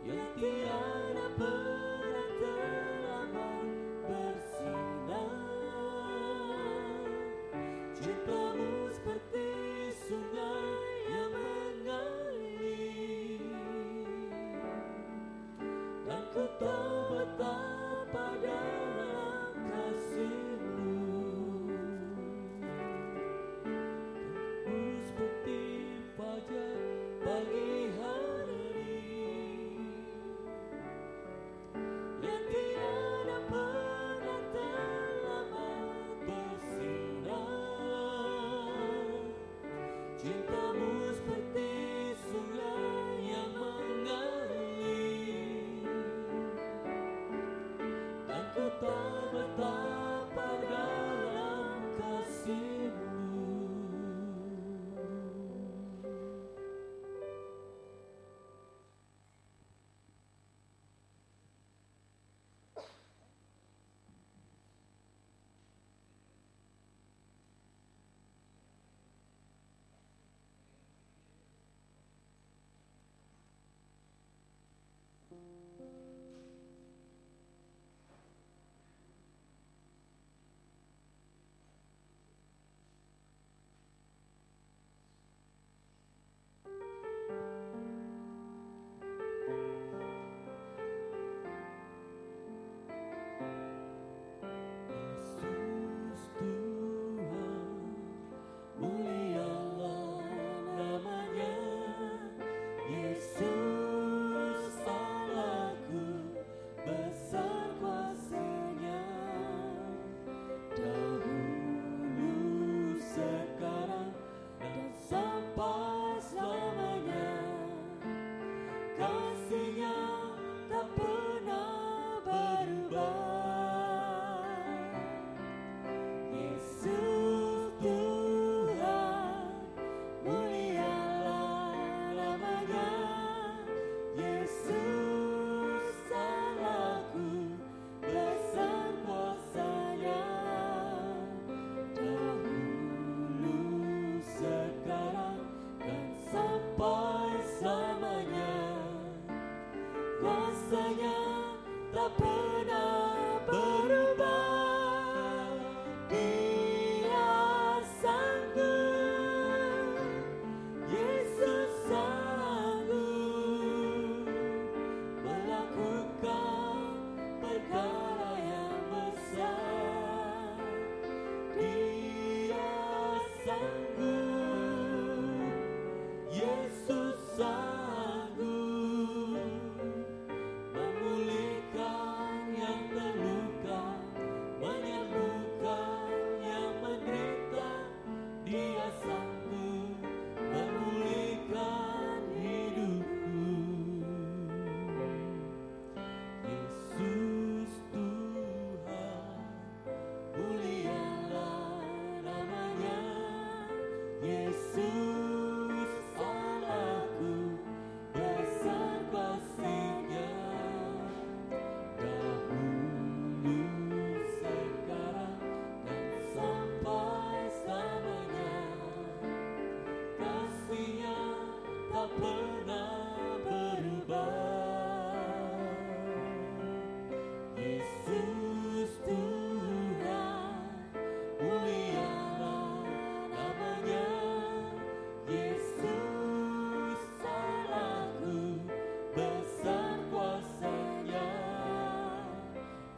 yang tiada pernah terlambat bersinar. Cintamu seperti sungai yang mengalir, dan ku tahu betapa dalam kasih-Mu. Ku seperti fajar pagi hari yang tiada pernah terlambat bersinar. Cintamu seperti sungai yang mengalir, dan ku tahu betapa dalam kasih-Mu. Yesus Tuhan, mulialah namanya. Yesus Allahku, besar kuasa-Nya. Dahulu, sekarang, dan sampai selamanya. Kasih-Nya tak pernah berubah. Yesus Tuhan, mulialah namanya. Yesus Allahku, besar kuasa-Nya. Dahulu, sekarang, dan sampai selamanya. Kuasa-Nya tak pernah berubah. Dia sanggup, Yesus sanggup melakukan perkara yang besar. Dia sanggup, Yesus sanggup memulihkan yang terluka, menyembuhkan yang menderita. Dia sanggup memulihkan hidupku. Yesus Tuhan, mulialah namanya. Yesus Allahku, besar kasih-Nya. Dahulu, sekarang, dan sampai selamanya. Kasih-Nya tak pernah berubah. Yesus Tuhan, mulialah namanya. Yesus Allahku, besar kuasa-Nya.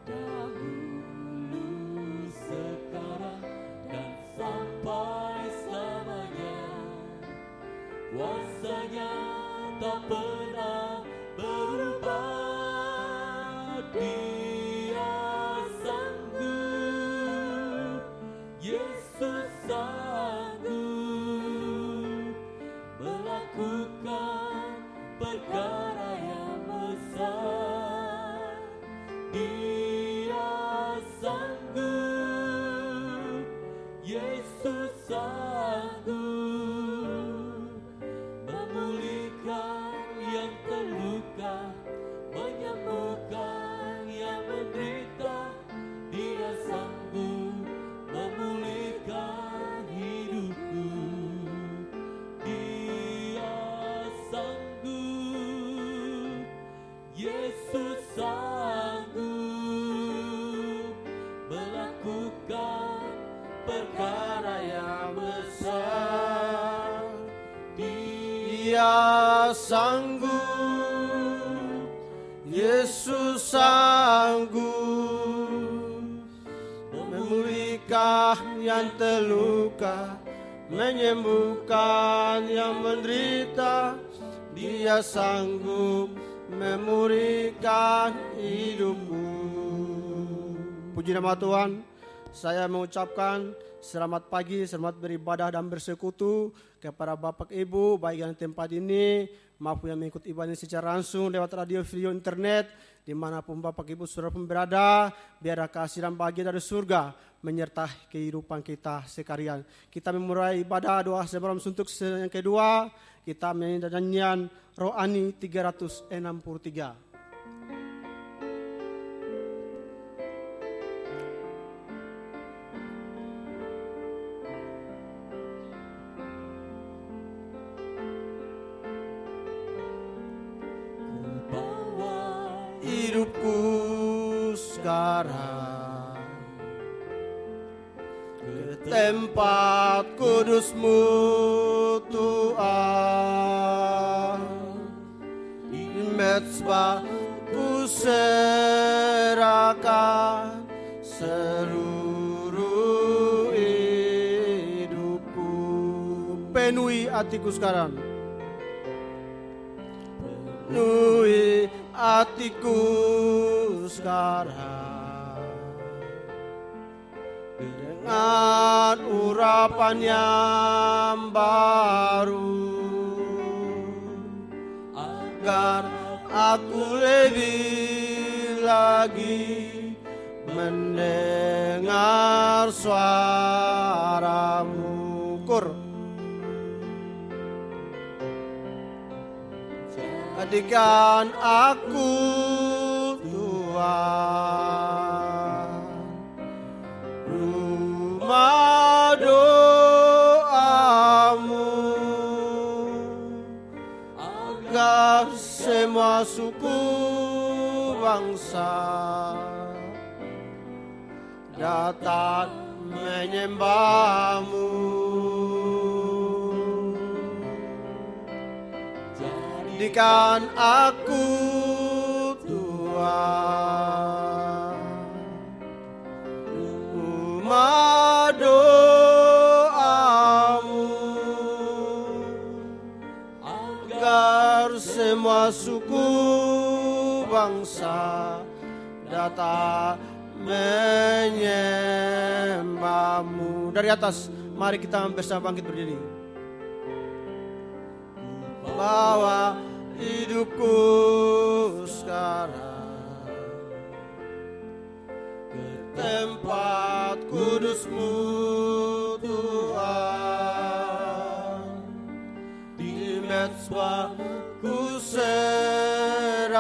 Dahulu, sekarang, dan sampai selamanya. Kuasa-Nya tak pernah berubah. Dia sanggup, Yesus sanggup melakukan perkara yang besar. Dia sanggup, Yesus sanggup memulihkan yang terluka, menyembuhkan yang menderita. Dia sanggup memulihkan hidupku. Dia sanggup, sanggup, Yesus sanggup memulihkan yang terluka, menyembuhkan yang menderita. Dia sanggup memulihkan hidupku. Puji nama Tuhan. Saya mengucapkan selamat pagi, selamat beribadah dan bersekutu kepada Bapak Ibu, baik yang tempat ini maupun yang mengikuti ibadah ini secara langsung lewat radio, video, internet, dimanapun Bapak Ibu Saudara pun berada. Biar kasih dan bahagia dari surga menyertai kehidupan kita sekalian. Kita memulai ibadah doa sebelum suntuk yang kedua. Kita menyanyi nyanyian Rohani 363. Hidupku sekarang ke tempat kudus-Mu Tuhan, di mezbah ku serahkan seluruh hidupku. Penuhi hatiku sekarang, penuhi hatiku sekarang dengan urapan yang baru, agar aku lebih lagi mendengar suara-Mu. Jadikan aku Tuhan rumah doa-Mu, agar semua suku bangsa datang menyembah-Mu. Jadikan aku Tuhan rumah doa-Mu, agar semua suku bangsa datang menyembah-Mu. Dari atas, mari kita bersama bangkit berdiri. Bawa hidupku sekarang ke tempat kudus-Mu Tuhan, di mezbah ku serahkan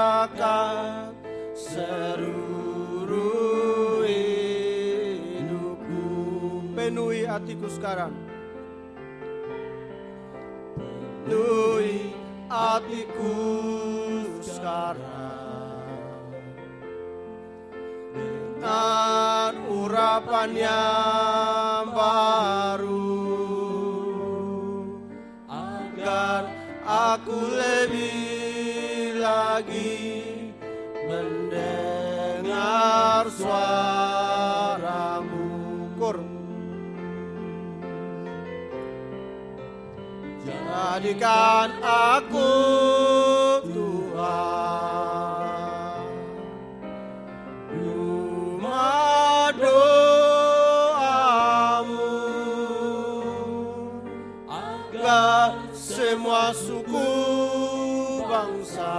seluruh hidupku. Penuhi hatiku sekarang, penuhi hatiku sekarang dengan urapan yang baru, agar aku lebih lagi mendengar suara-Mu. Jadikan aku Tuhan rumah doa-Mu, agar semua suku bangsa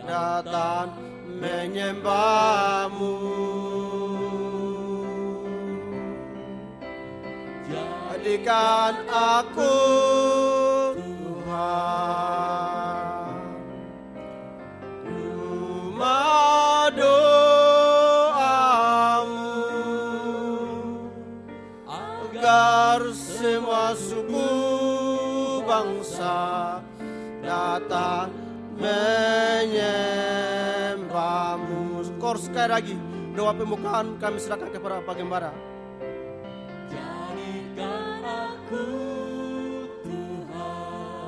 datang menyembah-Mu. Jadikan aku Tuhan rumah doa-Mu, agar semua suku bangsa datang menyembah-Mu. Skor sekali lagi, doa pembukaan kami serahkan kepada Pak Gembara. Jadikan aku Tuhan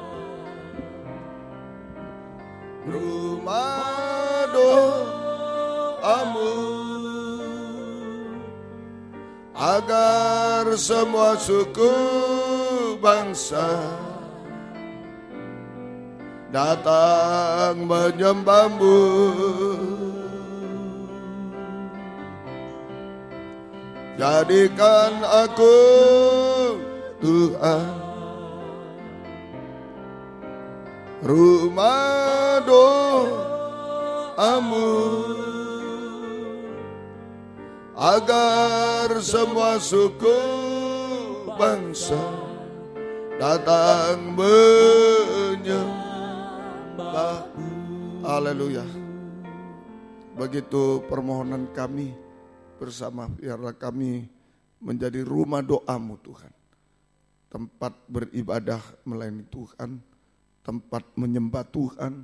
rumah doamu, agar semua suku bangsa datang menyembahmu. Jadikan aku Tuhan rumah doamu, agar semua suku bangsa datang menyembahmu. Haleluya. Begitu permohonan kami bersama, biarlah kami menjadi rumah doamu Tuhan. Tempat beribadah melayani Tuhan, tempat menyembah Tuhan,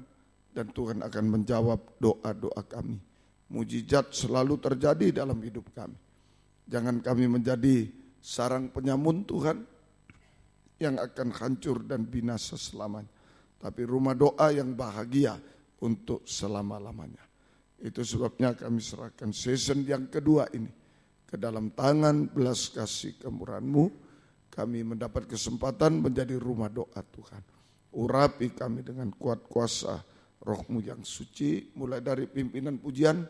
dan Tuhan akan menjawab doa-doa kami. Mujizat selalu terjadi dalam hidup kami. Jangan kami menjadi sarang penyamun Tuhan yang akan hancur dan binasa selamanya, tapi rumah doa yang bahagia untuk selama-lamanya. Itu sebabnya kami serahkan season yang kedua ini ke dalam tangan belas kasih kemurahan-Mu. Kami mendapat kesempatan menjadi rumah doa Tuhan. Urapi kami dengan kuat kuasa Roh-Mu yang suci, mulai dari pimpinan pujian,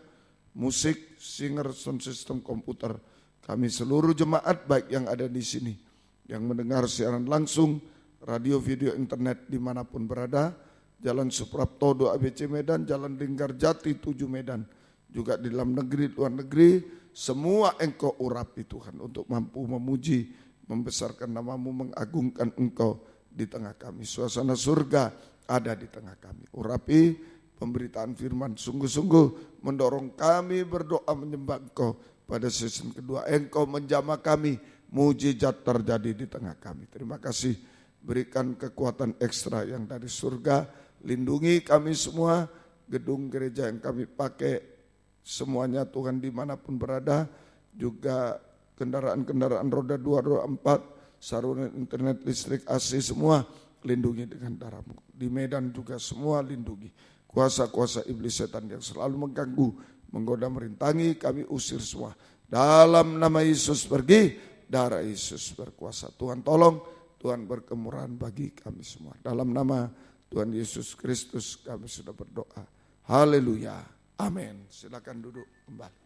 musik, singer, sound system, komputer. Kami seluruh jemaat baik yang ada di sini, yang mendengar siaran langsung, radio, video, internet dimanapun berada, Jalan Suprapto 2 ABC Medan, Jalan Linggarjati 7 Medan, juga di dalam negeri, luar negeri, semua Engkau urapi Tuhan untuk mampu memuji, membesarkan nama-Mu, mengagungkan Engkau di tengah kami. Suasana surga ada di tengah kami. Urapi pemberitaan firman, sungguh-sungguh mendorong kami berdoa menyembah Engkau. Pada season kedua Engkau menjamah kami, mujizat terjadi di tengah kami. Terima kasih, berikan kekuatan ekstra yang dari surga. Lindungi kami semua, gedung gereja yang kami pakai semuanya Tuhan dimanapun berada, juga kendaraan-kendaraan roda 2, roda 4, saluran internet, listrik, AC semua lindungi dengan darah-Mu. Di Medan juga semua lindungi. Kuasa-kuasa iblis setan yang selalu mengganggu, menggoda, merintangi, kami usir semua. Dalam nama Yesus pergi, darah Yesus berkuasa. Tuhan tolong, Tuhan berkemurahan bagi kami semua. Dalam nama Tuhan Yesus Kristus kami sudah berdoa. Haleluya. Amin. Silakan duduk kembali.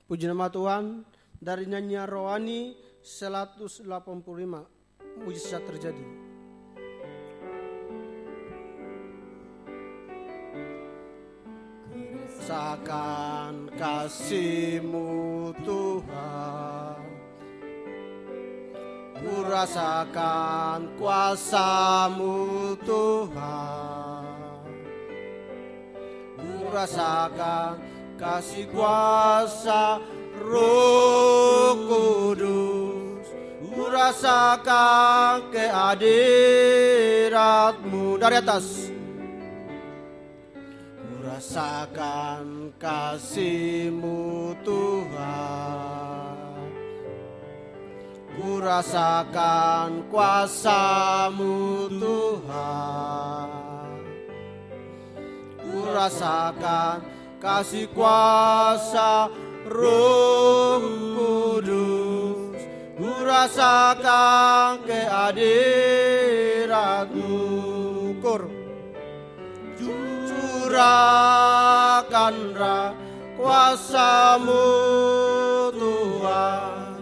Puji nama Tuhan. Dari nyanyian rohani 185, mujizat terjadi. Rasakan kasih-Mu Tuhan, ku rasakan kuasa-Mu Tuhan, ku rasakan kasih kuasa Roh Kudus, ku rasakan kehadirat-Mu. Dari atas, rasakan kasih-Mu Tuhan, ku rasakan kuasa-Mu Tuhan, ku rasakan kasih kuasa Roh Kudus, ku rasakan kehadirat-Mu. Curahkanlah kuasa-Mu Tuhan,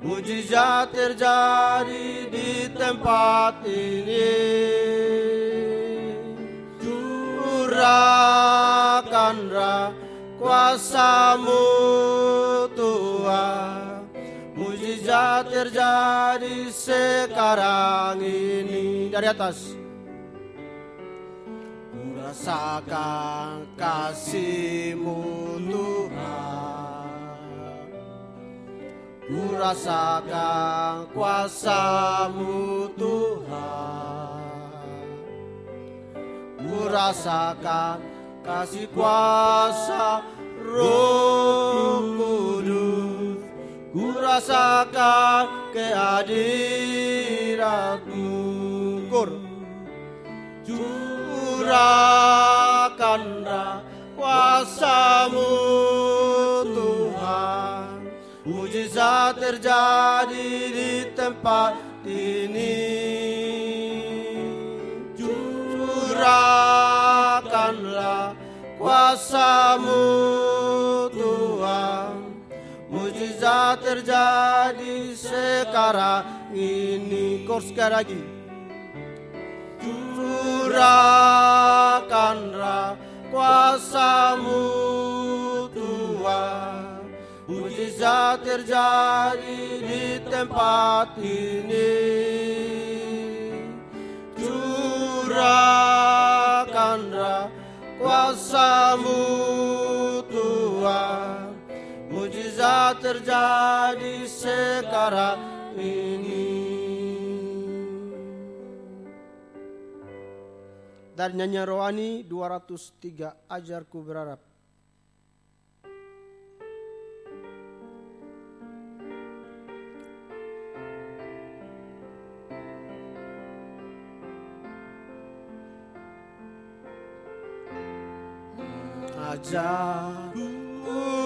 mujizat terjadi di tempat ini. Curahkanlah kuasa-Mu Tuhan, mujizat terjadi sekarang ini. Dari atas, rasakan kasih-Mu Tuhan, ku rasakan kuasa-Mu Tuhan, ku rasakan kasih kuasa Roh Kudus, ku rasakan kehadiratmu. Kur curahkanlah kuasa-Mu Tuhan, mujizat terjadi di tempat ini. Curahkanlah kuasa-Mu Tuhan, mujizat terjadi sekarang ini. Kor sekali lagi. Curahkanlah kuasa-Mu Tuhan, mujizat terjadi di tempat ini. Curahkanlah kuasa-Mu Tuhan, mujizat terjadi sekarang ini. Dari nyanyian rohani 203, ajarku berharap. Ajarku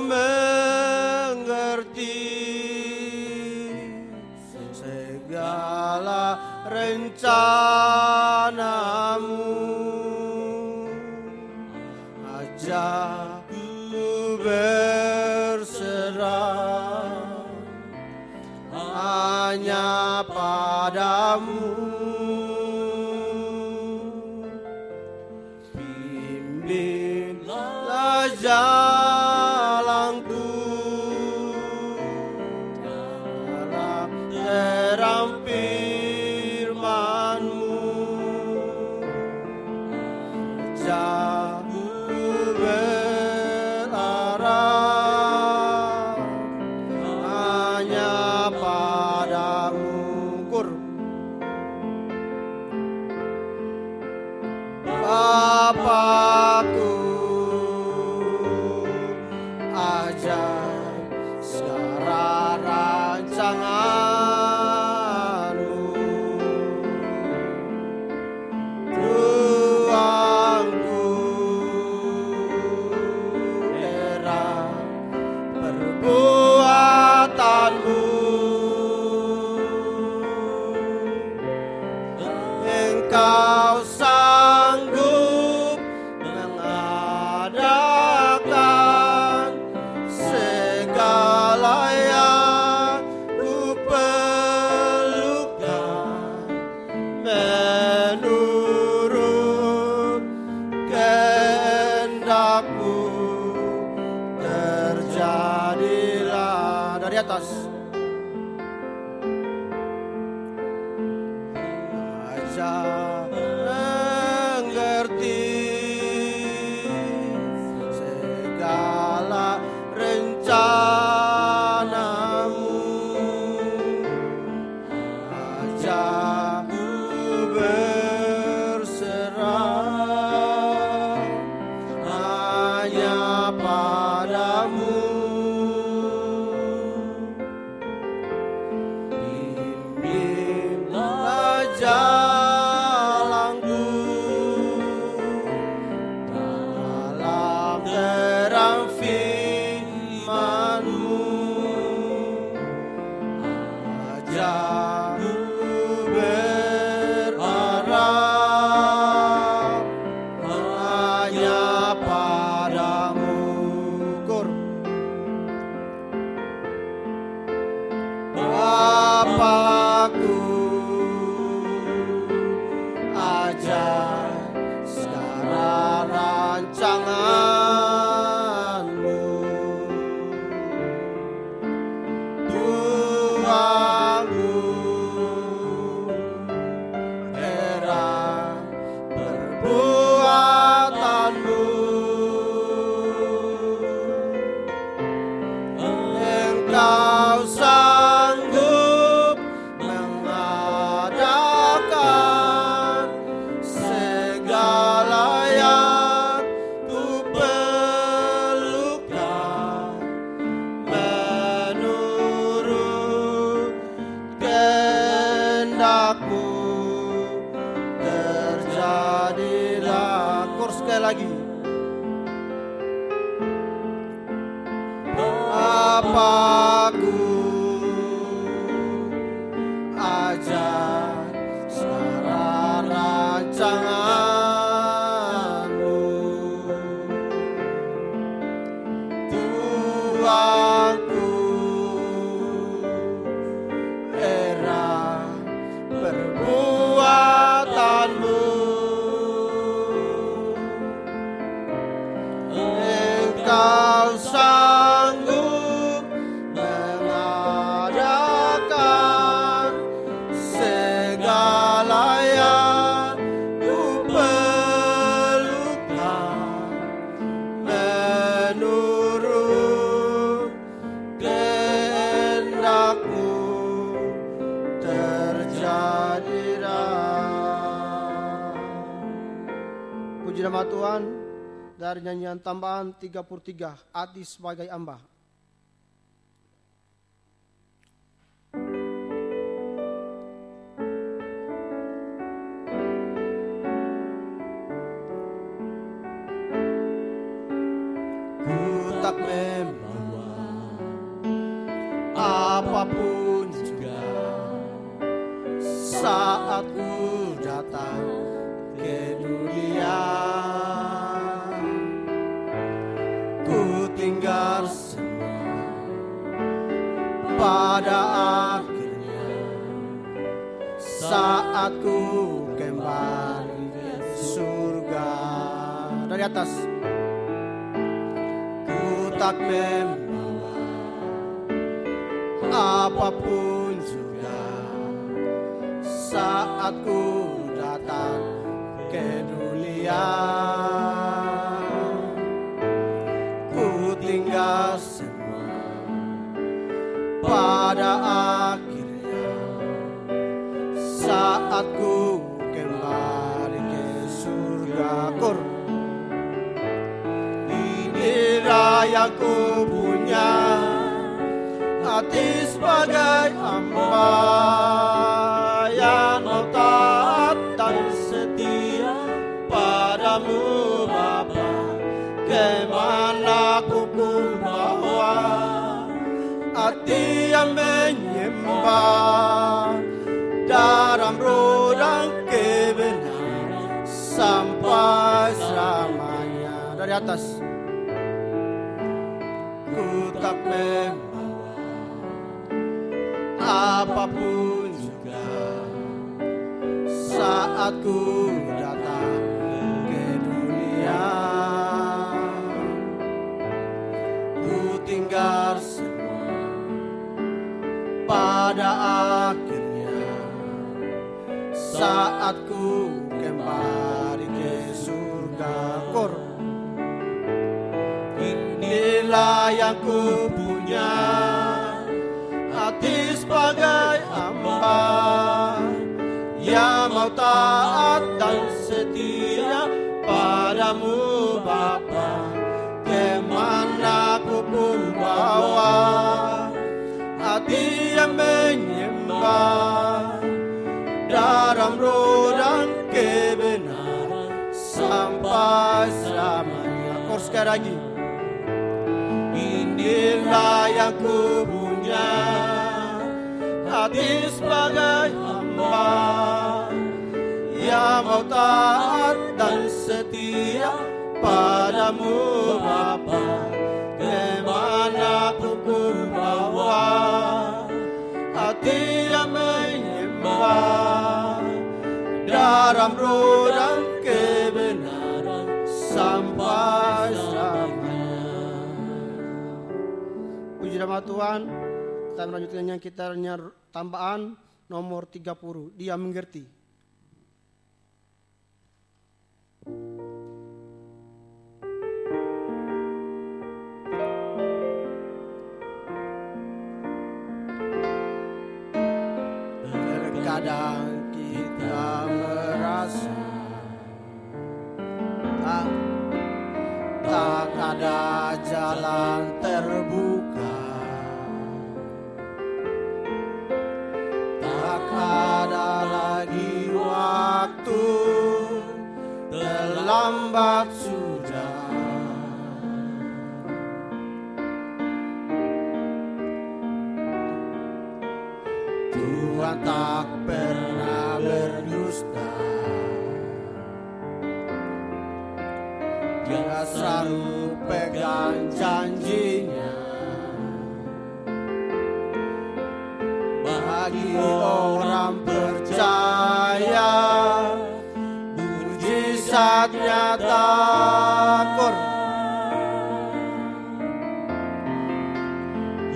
mengerti segala rencana-Mu. Ajarku berserah hanya pada-Mu. Bimbinglah jalanku dalam terang firman-Mu. Ajarku berharap hanya pada-Mu. Kur Bapakku, ajar segala rancangan-Mu. Tuanku, era perbuatan-Mu. Engkau sanggup mengadakan segala yang ku perlukan menurut kehendak-Mu. Terjadilah dari atas. Ajar mengerti segala rencana-Mu. Ajarku berserah hanya pada-Mu. Bimbinglah jalanku dalam terang firman-Mu. Ajarku berharap hanya pada-Mu. Kur Bapakku, ajar segala rancangan-Mu. Tuanku, nama Tuhan dari nyanyian tambahan 33, Hati Sebagai Hamba. Ku tak membawa apapun juga saat ku datang ke dunia. Ku tinggal semua pada akhirnya saat ku kembali ke surga. Dari atas. Ku tak membawa apapun juga saat ku datang ke dunia. Ku tinggal semua pada akhirnya saat ku kembali ke surga. Inilah yang ku punya, hati sebagai hamba yang mau taat dan setia padamu Bapa. Kemana ku bawa hati yang menyembah dalam roh dan kebenaran sampai selamanya. Dari atas. Ku tak membawa apapun juga saat ku datang ke dunia. Ku tinggal semua pada akhirnya saat ku kembali ke surga. Inilah yang ku punya, hati sebagai hamba yang mau taat dan setia padamu Bapa. Kemana ku pun bawa hati yang menyembah dalam roh dan kebenaran sampai selamanya. Kor sekali lagi. Inilah yang ku punya, hati sebagai hamba yang mau taat dan setia padamu Bapa. Kemana ku bawa hati yang menyembah dalam roh dan kebenaran sampai selamanya. Puji nama Tuhan. Kita melanjutkan yang kita tambahan nomor 30. Dia mengerti. Terkadang kita merasa tak ada jalan terbuka, tak ada lagi waktu, terlambat sudah. Tuhan tak pernah berdusta, Dia selalu pegang janjinya. Bagi orang percaya, mujizat nyata.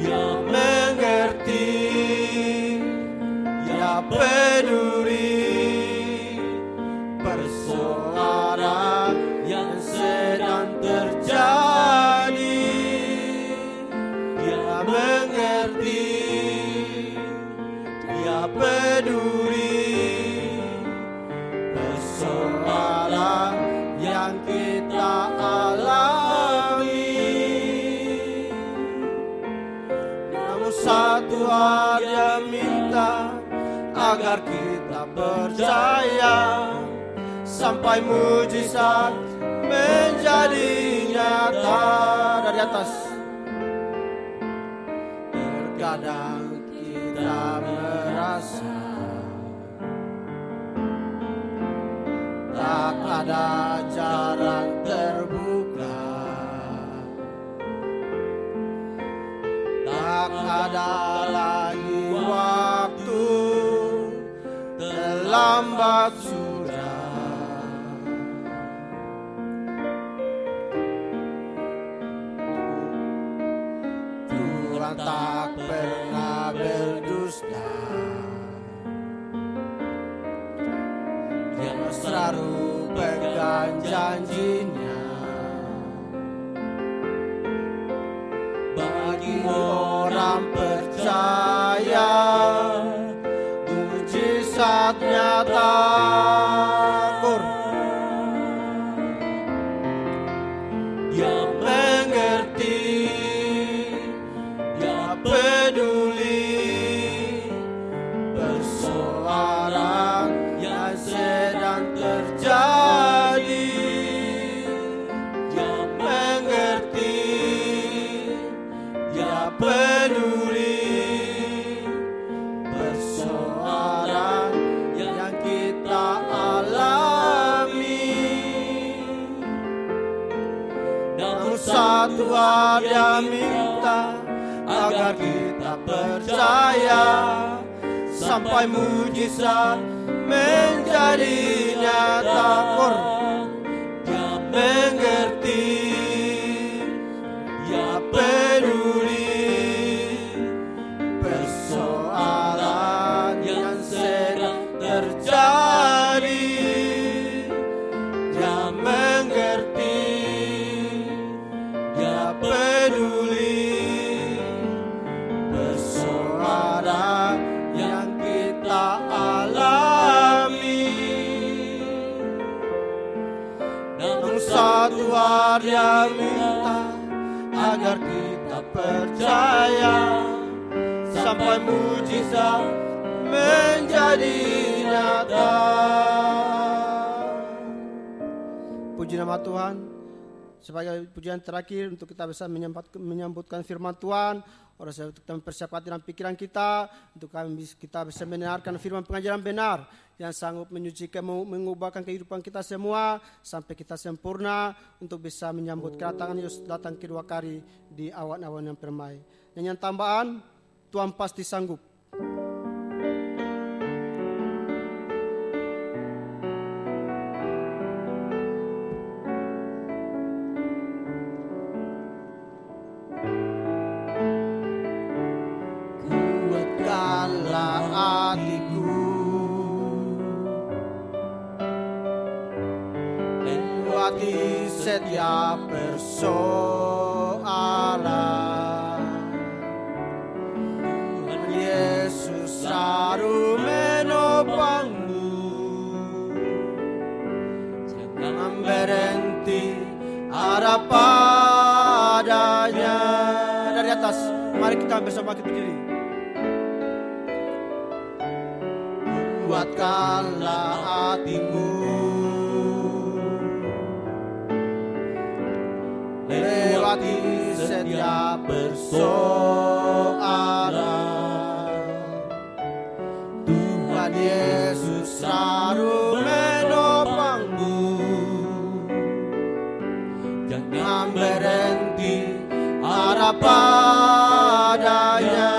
Yang mengerti, yang peduli persoalan yang sedang terjadi. Dia mengerti, dia peduli persoalan yang satu hal Dia minta, agar kita percaya sampai mujizat menjadi nyata. Dari atas. Terkadang kita merasa tak ada jalan terbuka, tak ada lagi waktu, terlambat sudah. Tuhan tak pernah berdusta, Dia selalu pegang janjinya. Bagi orang percaya, mujizat nyata. Dia mengerti, Dia peduli persoalan yang sedang terjadi. Dia mengerti, Dia peduli persoalan yang kita alami. Namun satu hal Dia minta, agar kita percaya sampai mujizat menjadi nyata. Dia mengerti, Dia peduli persoalan yang sedang terjadi. Dia mengerti, Dia peduli persoalan yang kita alami. Namun satu hal Dia minta, agar kita percaya sampai mujizat menjadi nyata. Puji nama Tuhan. Sebagai pujian terakhir untuk kita bisa menyambutkan firman Tuhan, orang saya untuk mempersiapkan dalam pikiran kita, untuk kita bisa mendengarkan firman pengajaran benar yang sanggup menyucikan, mengubahkan kehidupan kita semua sampai kita sempurna untuk bisa menyambut kedatangan Yesus datang kedua kali di awan-awan yang permai. Nyanyian tambahan, Tuhan pasti sanggup. Setiap persoalan, Tuhan Yesus selalu menopangmu. Jangan berhenti harap padanya. Dari atas, mari kita bersama kita berdiri. Kuatkanlah hatimu, lewati setiap persoalan. Tuhan Yesus selalu menopangmu. Jangan berhenti harap padanya.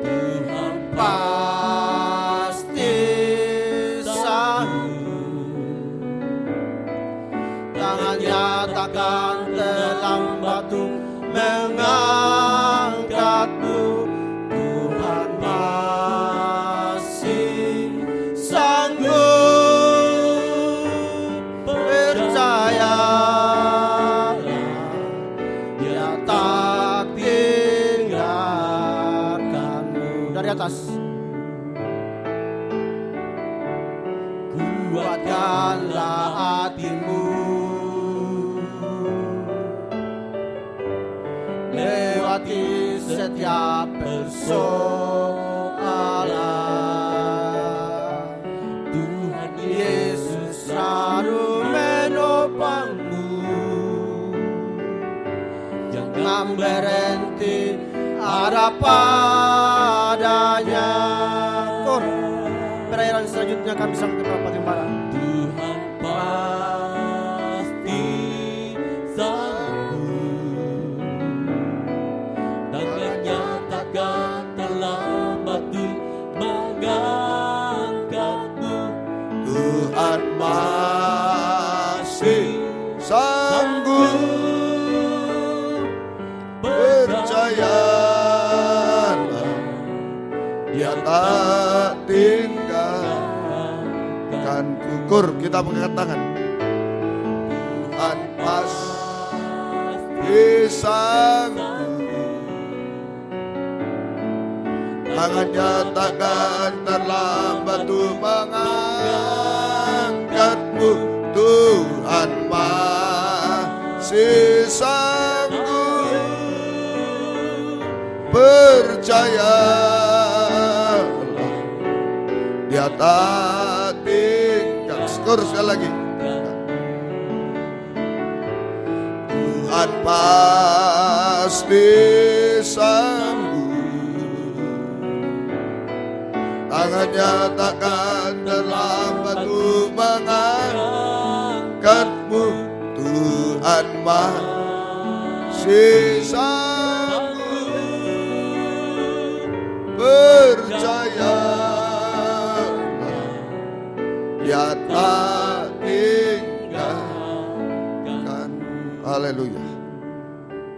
Tuhan pasti sanggup. Tangannya takkan terlambat untuk mengangkatmu. Tuhan masih sanggup. Percayalah, Dia tak tinggalkanmu. Dari atas, kuatkanlah hatimu, melewati setiap persoalan. Tuhan Yesus selalu menopangmu. Jangan berhenti ada padanya. Kor, perayaan selanjutnya kami sambut Bapak Gembala. Tuhan pasti sanggup, tangannya takkan terlambat untuk mengangkatmu. Tuhan masih sanggup, percayalah, Dia tak tinggalkan kukur. Kita mengangkat tangan. Tuhan pasti sanggup, tangannya takkan terlambat untuk mengangkatmu. Tuhan masih sanggup, percayalah, Dia tak tinggal. Skor sekali lagi. Tuhan pasti sanggup, tangannya takkan terlambat untuk mengangkatmu. Tuhan masih sanggup, percayalah, Dia tak tinggalkan. Haleluya.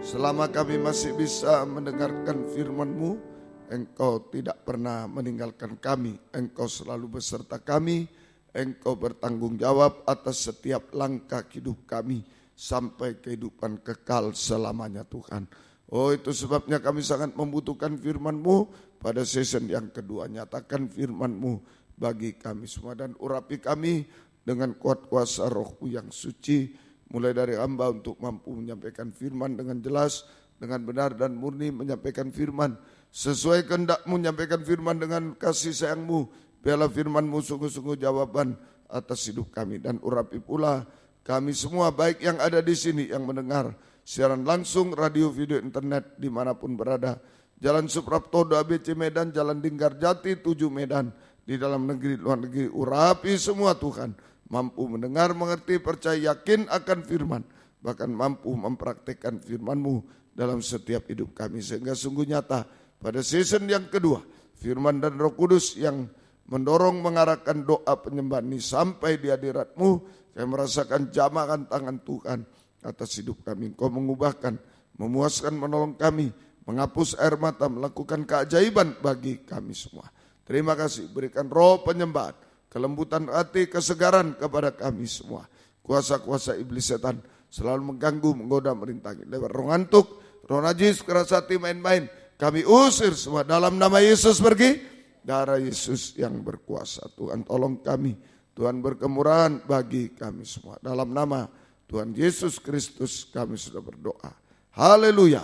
Selama kami masih bisa mendengarkan firman-Mu, Engkau tidak pernah meninggalkan kami. Engkau selalu beserta kami. Engkau bertanggung jawab atas setiap langkah hidup kami sampai kehidupan kekal selamanya, Tuhan. Oh, itu sebabnya kami sangat membutuhkan firman-Mu pada season yang kedua. Nyatakan firman-Mu bagi kami semua dan urapi kami dengan kuat kuasa Roh-Mu yang suci, mulai dari hamba untuk mampu menyampaikan firman dengan jelas, dengan benar dan murni menyampaikan firman sesuai kehendak-Mu, menyampaikan firman dengan kasih sayang-Mu. Biarlah firman-Mu sungguh-sungguh jawaban atas hidup kami, dan urapi pula kami semua, baik yang ada di sini, yang mendengar siaran langsung, radio, video, internet, dimanapun berada. Jalan Suprapto ABC Medan, Jalan Linggar Jati 7 Medan, di dalam negeri, luar negeri, urapi semua Tuhan. Mampu mendengar, mengerti, percaya, yakin akan firman, bahkan mampu mempraktekkan firman-Mu dalam setiap hidup kami. Sehingga sungguh nyata pada season yang kedua, firman dan Roh Kudus yang mendorong mengarahkan doa penyembahan ini sampai di hadirat-Mu. Kami merasakan jamahan tangan Tuhan atas hidup kami. Engkau mengubahkan, memuaskan, menolong kami, menghapus air mata, melakukan keajaiban bagi kami semua. Terima kasih, berikan roh penyembahan, kelembutan hati, kesegaran kepada kami semua. Kuasa-kuasa iblis setan selalu mengganggu, menggoda, merintangi. Lewat roh ngantuk, roh najis, keras hati, main-main, kami usir semua dalam nama Yesus. Pergi. Darah Yesus yang berkuasa. Tuhan tolong kami. Tuhan berkemurahan bagi kami semua. Dalam nama Tuhan Yesus Kristus kami sudah berdoa. Haleluya.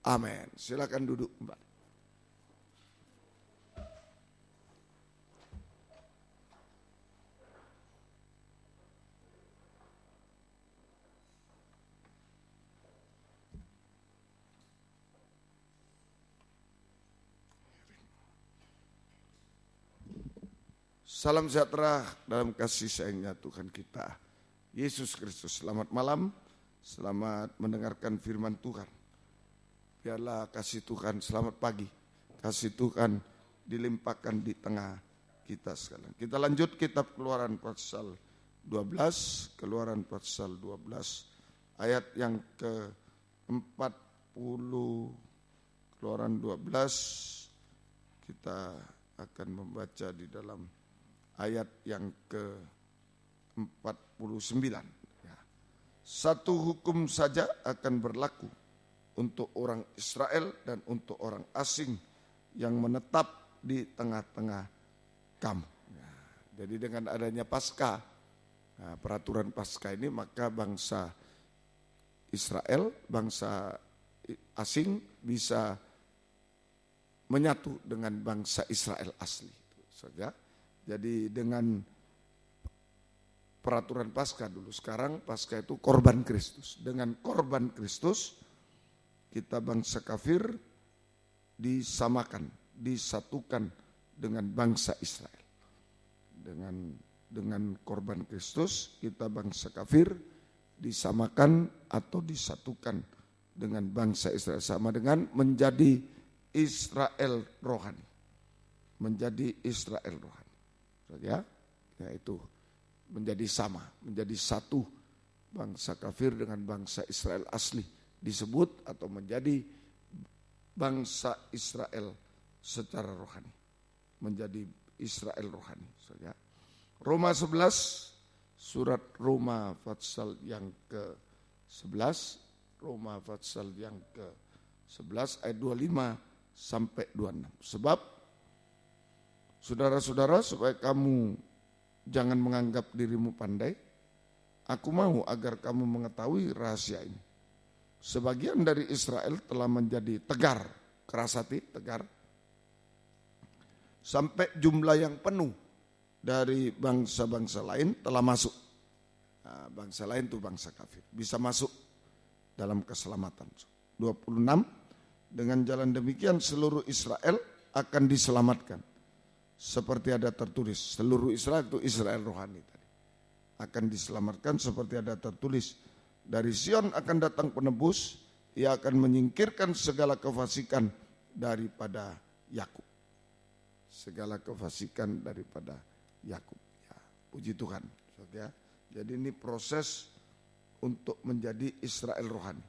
Amin. Silakan duduk kembali. Salam sejahtera dalam kasih sayangnya Tuhan kita, Yesus Kristus. Selamat malam, selamat mendengarkan firman Tuhan. Biarlah kasih Tuhan, selamat pagi, kasih Tuhan dilimpahkan di tengah kita sekalian. Kita lanjut kitab Keluaran pasal 12, Keluaran pasal 12, ayat yang ke-40, Keluaran 12, kita akan membaca di dalam ayat yang ke-49. Satu hukum saja akan berlaku untuk orang Israel dan untuk orang asing yang menetap di tengah-tengah kamu. Jadi dengan adanya Paskah, peraturan Paskah ini, maka bangsa Israel, bangsa asing, bisa menyatu dengan bangsa Israel asli. Saja. Jadi dengan peraturan Paskah dulu, sekarang Paskah itu korban Kristus. Dengan korban Kristus kita bangsa kafir disamakan, disatukan dengan bangsa Israel. Dengan korban Kristus kita bangsa kafir disamakan atau disatukan dengan bangsa Israel, sama dengan menjadi Israel rohani. Menjadi Israel rohani. Ya, yaitu menjadi sama, menjadi satu bangsa kafir dengan bangsa Israel asli, disebut atau menjadi bangsa Israel secara rohani, menjadi Israel rohani. Ya. Roma 11, surat Roma pasal yang ke-11, Roma pasal yang ke-11 ayat 25 sampai 26. Sebab saudara-saudara, supaya kamu jangan menganggap dirimu pandai, aku mau agar kamu mengetahui rahasia ini. Sebagian dari Israel telah menjadi tegar, keras hati, tegar, sampai jumlah yang penuh dari bangsa-bangsa lain telah masuk. Nah, bangsa lain itu bangsa kafir, bisa masuk dalam keselamatan. 26, dengan jalan demikian seluruh Israel akan diselamatkan. Seperti ada tertulis, seluruh Israel itu Israel rohani tadi, akan diselamatkan seperti ada tertulis, dari Sion akan datang penebus, ia akan menyingkirkan segala kefasikan daripada Yakub. Segala kefasikan daripada Yakub. Ya, puji Tuhan. Ya. Jadi ini proses untuk menjadi Israel rohani.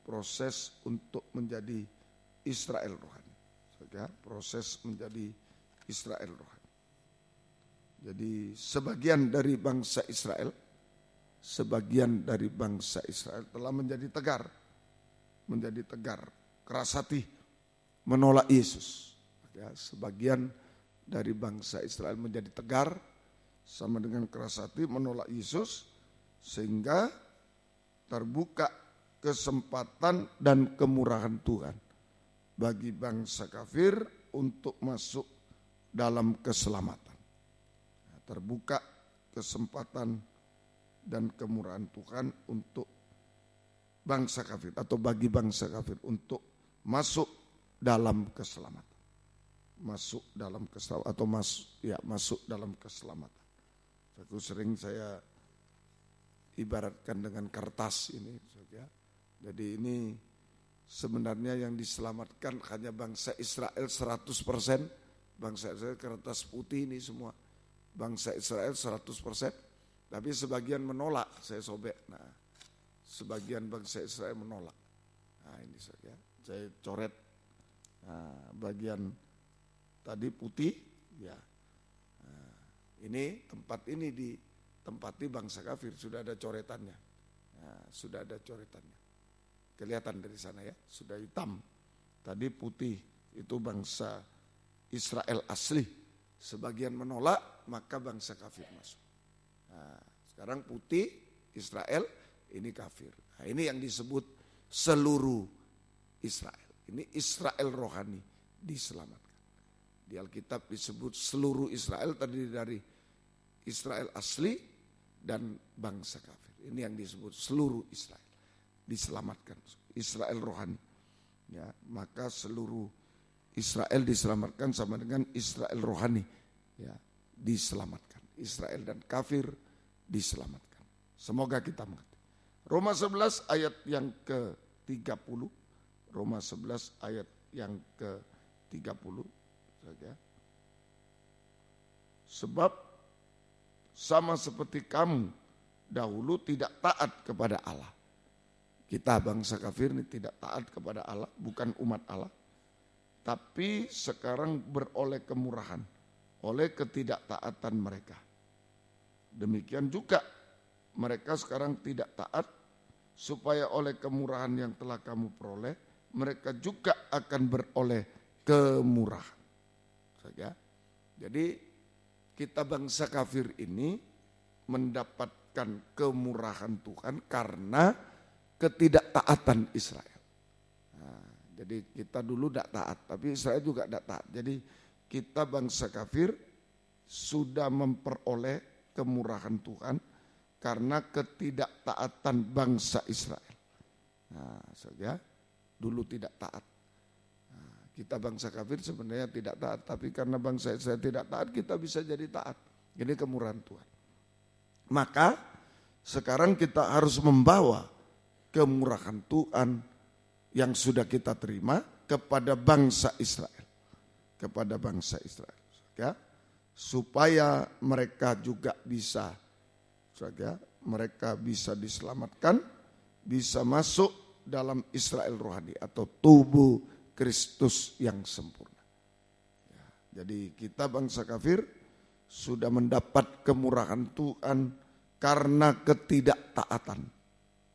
Proses untuk menjadi Israel rohani. Ya, proses menjadi Israel rohani. Jadi sebagian dari bangsa Israel telah menjadi tegar, keras hati, menolak Yesus. Ya, sebagian dari bangsa Israel menjadi tegar, sama dengan keras hati, menolak Yesus, sehingga terbuka kesempatan dan kemurahan Tuhan bagi bangsa kafir untuk masuk dalam keselamatan. Terbuka kesempatan dan kemurahan Tuhan untuk bangsa kafir atau bagi bangsa kafir untuk masuk dalam keselamatan. Masuk dalam keselamatan atau masuk dalam keselamatan. Saya ibaratkan dengan kertas ini. Jadi ini sebenarnya yang diselamatkan hanya bangsa Israel 100%. Bangsa Israel kertas putih ini semua. Bangsa Israel 100%. Tapi sebagian menolak, saya sobek. Nah, sebagian bangsa Israel menolak. Nah, ini saya coret bagian tadi putih, ya. Nah, ini tempat ini ditempati bangsa kafir, sudah ada coretannya. Nah, sudah ada coretannya. Kelihatan dari sana ya, sudah hitam. Tadi putih, itu bangsa Israel asli. Sebagian menolak, maka bangsa kafir masuk. Nah, sekarang putih Israel, ini kafir. Nah, ini yang disebut seluruh Israel. Ini Israel rohani diselamatkan. Di Alkitab disebut seluruh Israel, terdiri dari Israel asli dan bangsa kafir. Ini yang disebut seluruh Israel diselamatkan. Israel rohani. Ya, maka seluruh Israel diselamatkan sama dengan Israel rohani. Ya, diselamatkan. Israel dan kafir diselamatkan. Semoga kita mengerti. Roma 11 ayat yang ke-30. Roma 11 ayat yang ke-30 saja. Sebab sama seperti kamu dahulu tidak taat kepada Allah. Kita bangsa kafir ini tidak taat kepada Allah, bukan umat Allah. Tapi sekarang beroleh kemurahan oleh ketidaktaatan mereka. Demikian juga mereka sekarang tidak taat, supaya oleh kemurahan yang telah kamu peroleh, mereka juga akan beroleh kemurahan. Jadi kita bangsa kafir ini mendapatkan kemurahan Tuhan karena ketidaktaatan Israel. Nah, jadi Jadi kita dulu tidak taat, tapi Israel juga tidak taat. Jadi kita bangsa kafir sudah memperoleh kemurahan Tuhan karena ketidaktaatan bangsa Israel. Nah, saja dulu tidak taat. Nah, kita bangsa kafir sebenarnya tidak taat, tapi karena bangsa Israel tidak taat, kita bisa jadi taat. Ini kemurahan Tuhan. Maka sekarang kita harus membawa kemurahan Tuhan yang sudah kita terima kepada bangsa Israel. Kepada bangsa Israel. Ya, supaya mereka juga bisa, mereka bisa diselamatkan, bisa masuk dalam Israel rohani atau tubuh Kristus yang sempurna. Ya, jadi kita bangsa kafir sudah mendapat kemurahan Tuhan karena ketidaktaatan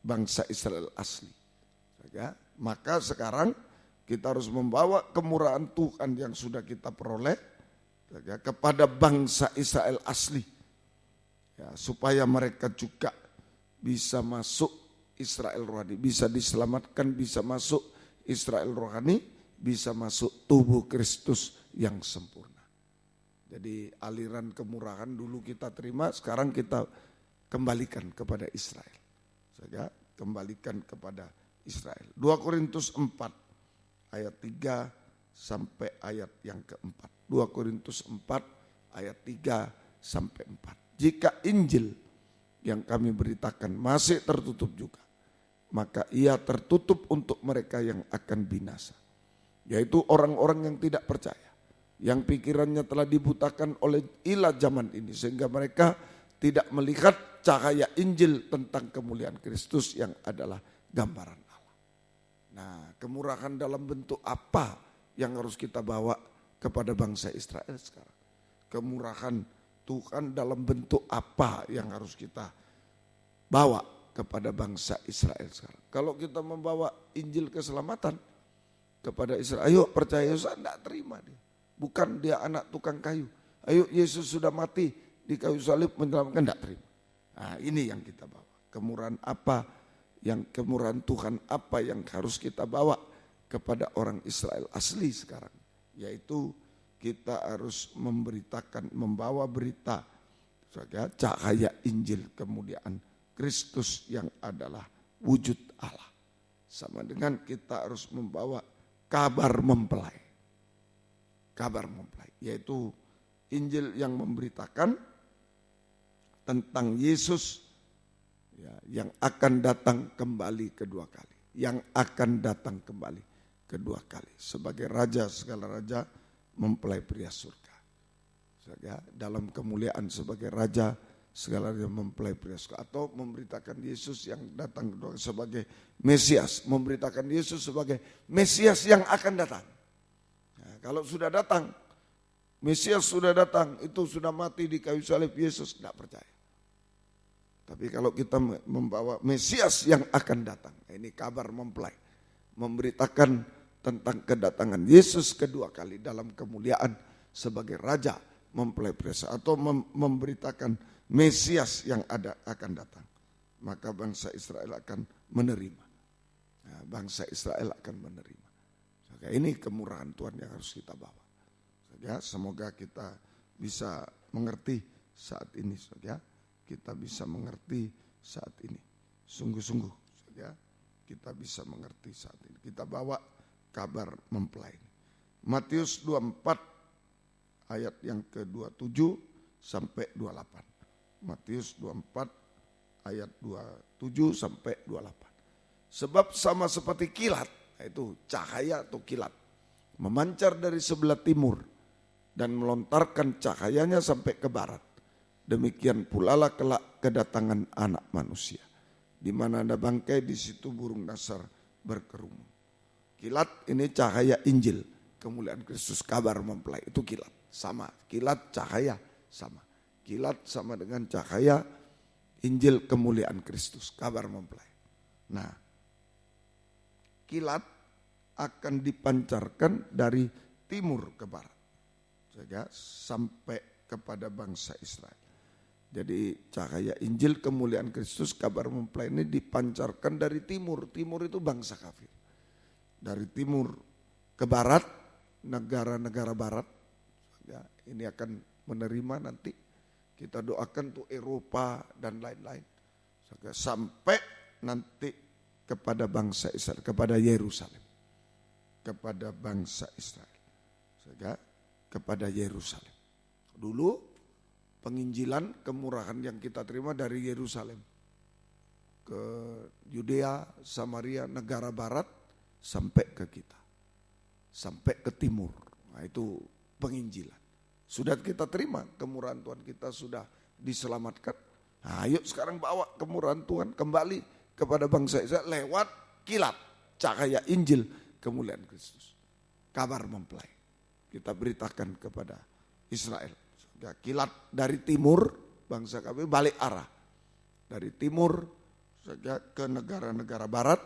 bangsa Israel asli. Ya, maka sekarang kita harus membawa kemurahan Tuhan yang sudah kita peroleh ya, kepada bangsa Israel asli. Ya, supaya mereka juga bisa masuk Israel rohani, bisa diselamatkan, bisa masuk Israel rohani, bisa masuk tubuh Kristus yang sempurna. Jadi aliran kemurahan dulu kita terima, sekarang kita kembalikan kepada Israel. Saja kembalikan kepada Israel. 2 Korintus 4 ayat 3 sampai ayat yang keempat. 2 Korintus 4 ayat 3 sampai 4. Jika Injil yang kami beritakan masih tertutup juga, maka ia tertutup untuk mereka yang akan binasa, yaitu orang-orang yang tidak percaya, yang pikirannya telah dibutakan oleh ilah zaman ini, sehingga mereka tidak melihat cahaya Injil tentang kemuliaan Kristus yang adalah gambaran Allah. Nah, kemurahan dalam bentuk apa yang harus kita bawa kepada bangsa Israel sekarang? Kemurahan Tuhan dalam bentuk apa yang harus kita bawa kepada bangsa Israel sekarang? Kalau kita membawa Injil keselamatan kepada Israel, ayo percaya Yesus, tidak terima dia. Bukan dia anak tukang kayu. Ayo Yesus sudah mati di kayu salib menyelamatkan, tidak terima. Nah, ini yang kita bawa. Kemurahan apa yang kemurahan Tuhan apa yang harus kita bawa kepada orang Israel asli sekarang? Yaitu kita harus memberitakan, membawa berita cahaya Injil kemuliaan Kristus yang adalah wujud Allah. Sama dengan kita harus membawa kabar mempelai. Kabar mempelai, yaitu Injil yang memberitakan tentang Yesus ya, yang akan datang kembali kedua kali. Yang akan datang kembali kedua kali. Sebagai Raja segala Raja, mempelai pria surga. Ya, dalam kemuliaan sebagai Raja segala Raja, mempelai pria surga. Atau memberitakan Yesus yang datang kedua sebagai Mesias. Memberitakan Yesus sebagai Mesias yang akan datang. Nah, kalau sudah datang, Mesias sudah datang, itu sudah mati di kayu salib, Yesus tidak percaya. Tapi kalau kita membawa Mesias yang akan datang, ini kabar mempelai, memberitakan tentang kedatangan Yesus kedua kali dalam kemuliaan sebagai Raja mempelai pria, atau memberitakan Mesias yang akan datang, maka bangsa Israel akan menerima. Nah, bangsa Israel akan menerima. Maka ini kemurahan Tuhan yang harus kita bawa. Ya, semoga kita bisa mengerti saat ini, ya. Kita bisa mengerti saat ini. Sungguh-sungguh, ya. Kita bisa mengerti saat ini. Kita bawa kabar mempelai. Matius 24 ayat yang ke-27 sampai 28. Matius 24 ayat 27 sampai 28. Sebab sama seperti kilat, yaitu cahaya atau kilat, memancar dari sebelah timur dan melontarkan cahayanya sampai ke barat. Demikian pula lah kelak kedatangan Anak Manusia. Di mana ada bangkai, di situ burung dasar berkerumun. Kilat ini cahaya Injil, kemuliaan Kristus, kabar mempelai, itu kilat. Sama, kilat cahaya sama. Kilat sama dengan cahaya Injil kemuliaan Kristus, kabar mempelai. Nah, kilat akan dipancarkan dari timur ke barat. Sampai kepada bangsa Israel. Jadi cahaya Injil kemuliaan Kristus, kabar mempelai ini dipancarkan dari timur. Timur itu bangsa kafir. Dari timur ke barat, negara-negara barat. Ya, ini akan menerima nanti. Kita doakan untuk Eropa dan lain-lain. Sampai nanti kepada bangsa Israel, kepada Yerusalem. Kepada bangsa Israel. Kepada Yerusalem. Dulu penginjilan kemurahan yang kita terima dari Yerusalem ke Yudea, Samaria, negara barat sampai ke kita. Sampai ke timur. Nah, itu penginjilan. Sudah kita terima kemurahan Tuhan, kita sudah diselamatkan. Nah, ayo sekarang bawa kemurahan Tuhan kembali kepada bangsa Israel lewat kilat cahaya Injil kemuliaan Kristus. Kabar mempelai. Kita beritakan kepada Israel. Kilat dari timur, bangsa kami balik arah. Dari timur saja ke negara-negara barat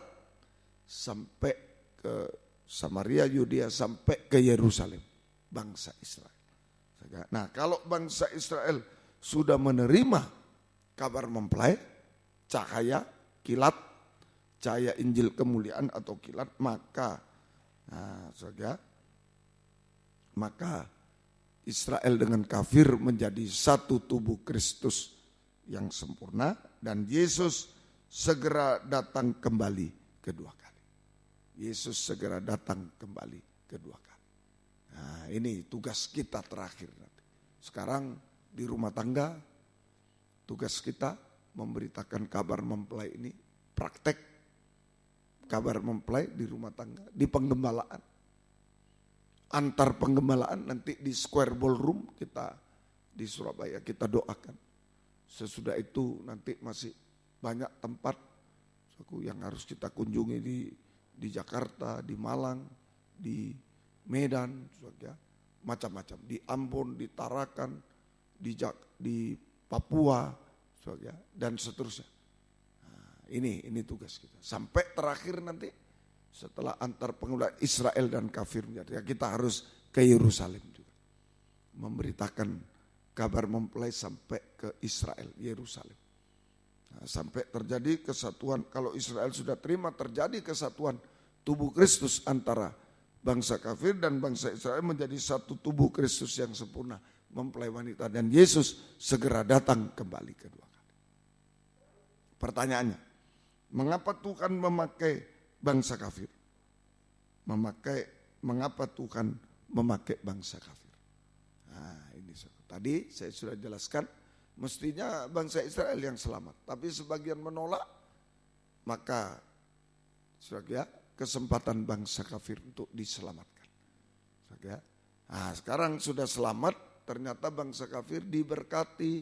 sampai ke Samaria, Yudea, sampai ke Yerusalem. Bangsa Israel. Nah, kalau bangsa Israel sudah menerima kabar mempelai, cahaya, kilat, cahaya Injil kemuliaan atau kilat, maka maka Israel dengan kafir menjadi satu tubuh Kristus yang sempurna dan Yesus segera datang kembali kedua kali. Yesus segera datang kembali kedua kali. Nah, ini tugas kita terakhir nanti. Sekarang di rumah tangga tugas kita memberitakan kabar mempelai ini, praktek kabar mempelai di rumah tangga, di penggembalaan. Antar penggembalaan nanti di Square Ballroom kita di Surabaya kita doakan. Sesudah itu nanti masih banyak tempat yang harus kita kunjungi di Jakarta, di Malang, di Medan, macam-macam, di Ambon, di Tarakan, di Papua, dan seterusnya. Nah, ini tugas kita. Sampai terakhir nanti setelah antar penggembalaan Israel dan kafir menjadi, kita harus ke Yerusalem juga. Memberitakan kabar mempelai sampai ke Israel, Yerusalem. Nah, sampai terjadi kesatuan, kalau Israel sudah terima terjadi kesatuan tubuh Kristus antara bangsa kafir dan bangsa Israel menjadi satu tubuh Kristus yang sempurna, mempelai wanita, dan Yesus segera datang kembali kedua kali. Pertanyaannya, mengapa Tuhan memakai bangsa kafir? Mengapa Tuhan memakai bangsa kafir? Nah, ini tadi saya sudah jelaskan, mestinya bangsa Israel yang selamat, tapi sebagian menolak, maka kesempatan bangsa kafir untuk diselamatkan. Nah, sekarang sudah selamat, ternyata bangsa kafir diberkati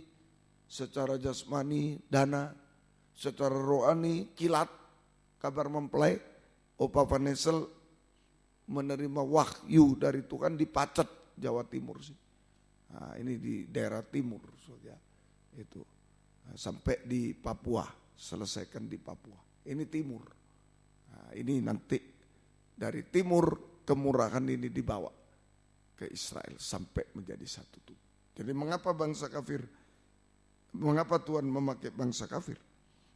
secara jasmani, dana, secara rohani, kilat, kabar mempelai, Opa Vanesel menerima wahyu dari Tuhan di Pacet, Jawa Timur sih. Nah, ini di daerah timur, itu sampai di Papua, selesaikan di Papua. Ini timur. Nah, ini nanti dari timur kemurahan ini dibawa ke Israel sampai menjadi satu tubuh. Jadi mengapa Tuhan memakai bangsa kafir?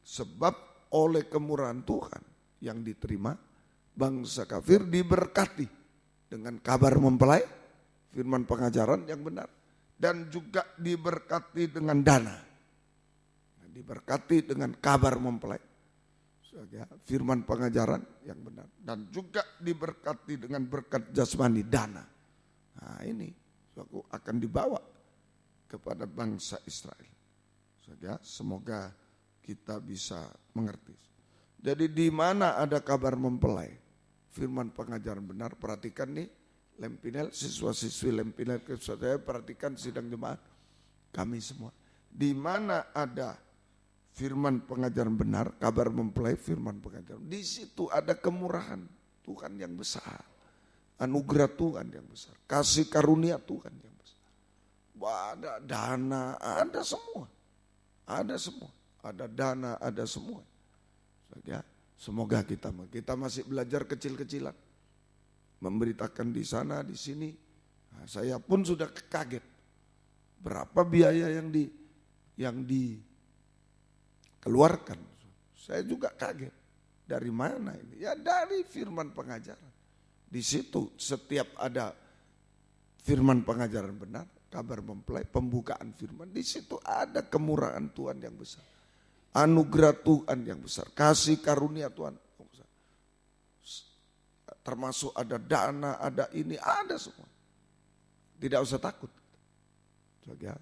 Sebab oleh kemurahan Tuhan yang diterima, bangsa kafir diberkati dengan kabar mempelai, firman pengajaran yang benar, dan juga diberkati dengan dana. Diberkati dengan kabar mempelai, firman pengajaran yang benar, dan juga diberkati dengan berkat jasmani, dana. Nah, ini akan dibawa kepada bangsa Israel. Semoga kita bisa mengerti. Jadi di mana ada kabar mempelai, firman pengajaran benar, perhatikan nih Lempinel, siswa-siswi Lempinel, saya perhatikan sidang jemaat kami semua. Di mana ada firman pengajaran benar, kabar mempelai, firman pengajaran, di situ ada kemurahan Tuhan yang besar, anugerah Tuhan yang besar, kasih karunia Tuhan yang besar. Ada dana, ada semua, ada dana, ada semua. Semoga kita masih belajar kecil-kecilan, memberitakan di sana, di sini. Nah, saya pun sudah kaget berapa biaya yang dikeluarkan. Saya juga kaget. Dari mana ini? Ya dari firman pengajaran. Di situ setiap ada firman pengajaran benar, kabar mempelai, pembukaan firman, di situ ada kemurahan Tuhan yang besar. Anugerah Tuhan yang besar, kasih karunia Tuhan yang besar. Termasuk ada dana, ada ini, ada semua. Tidak usah takut.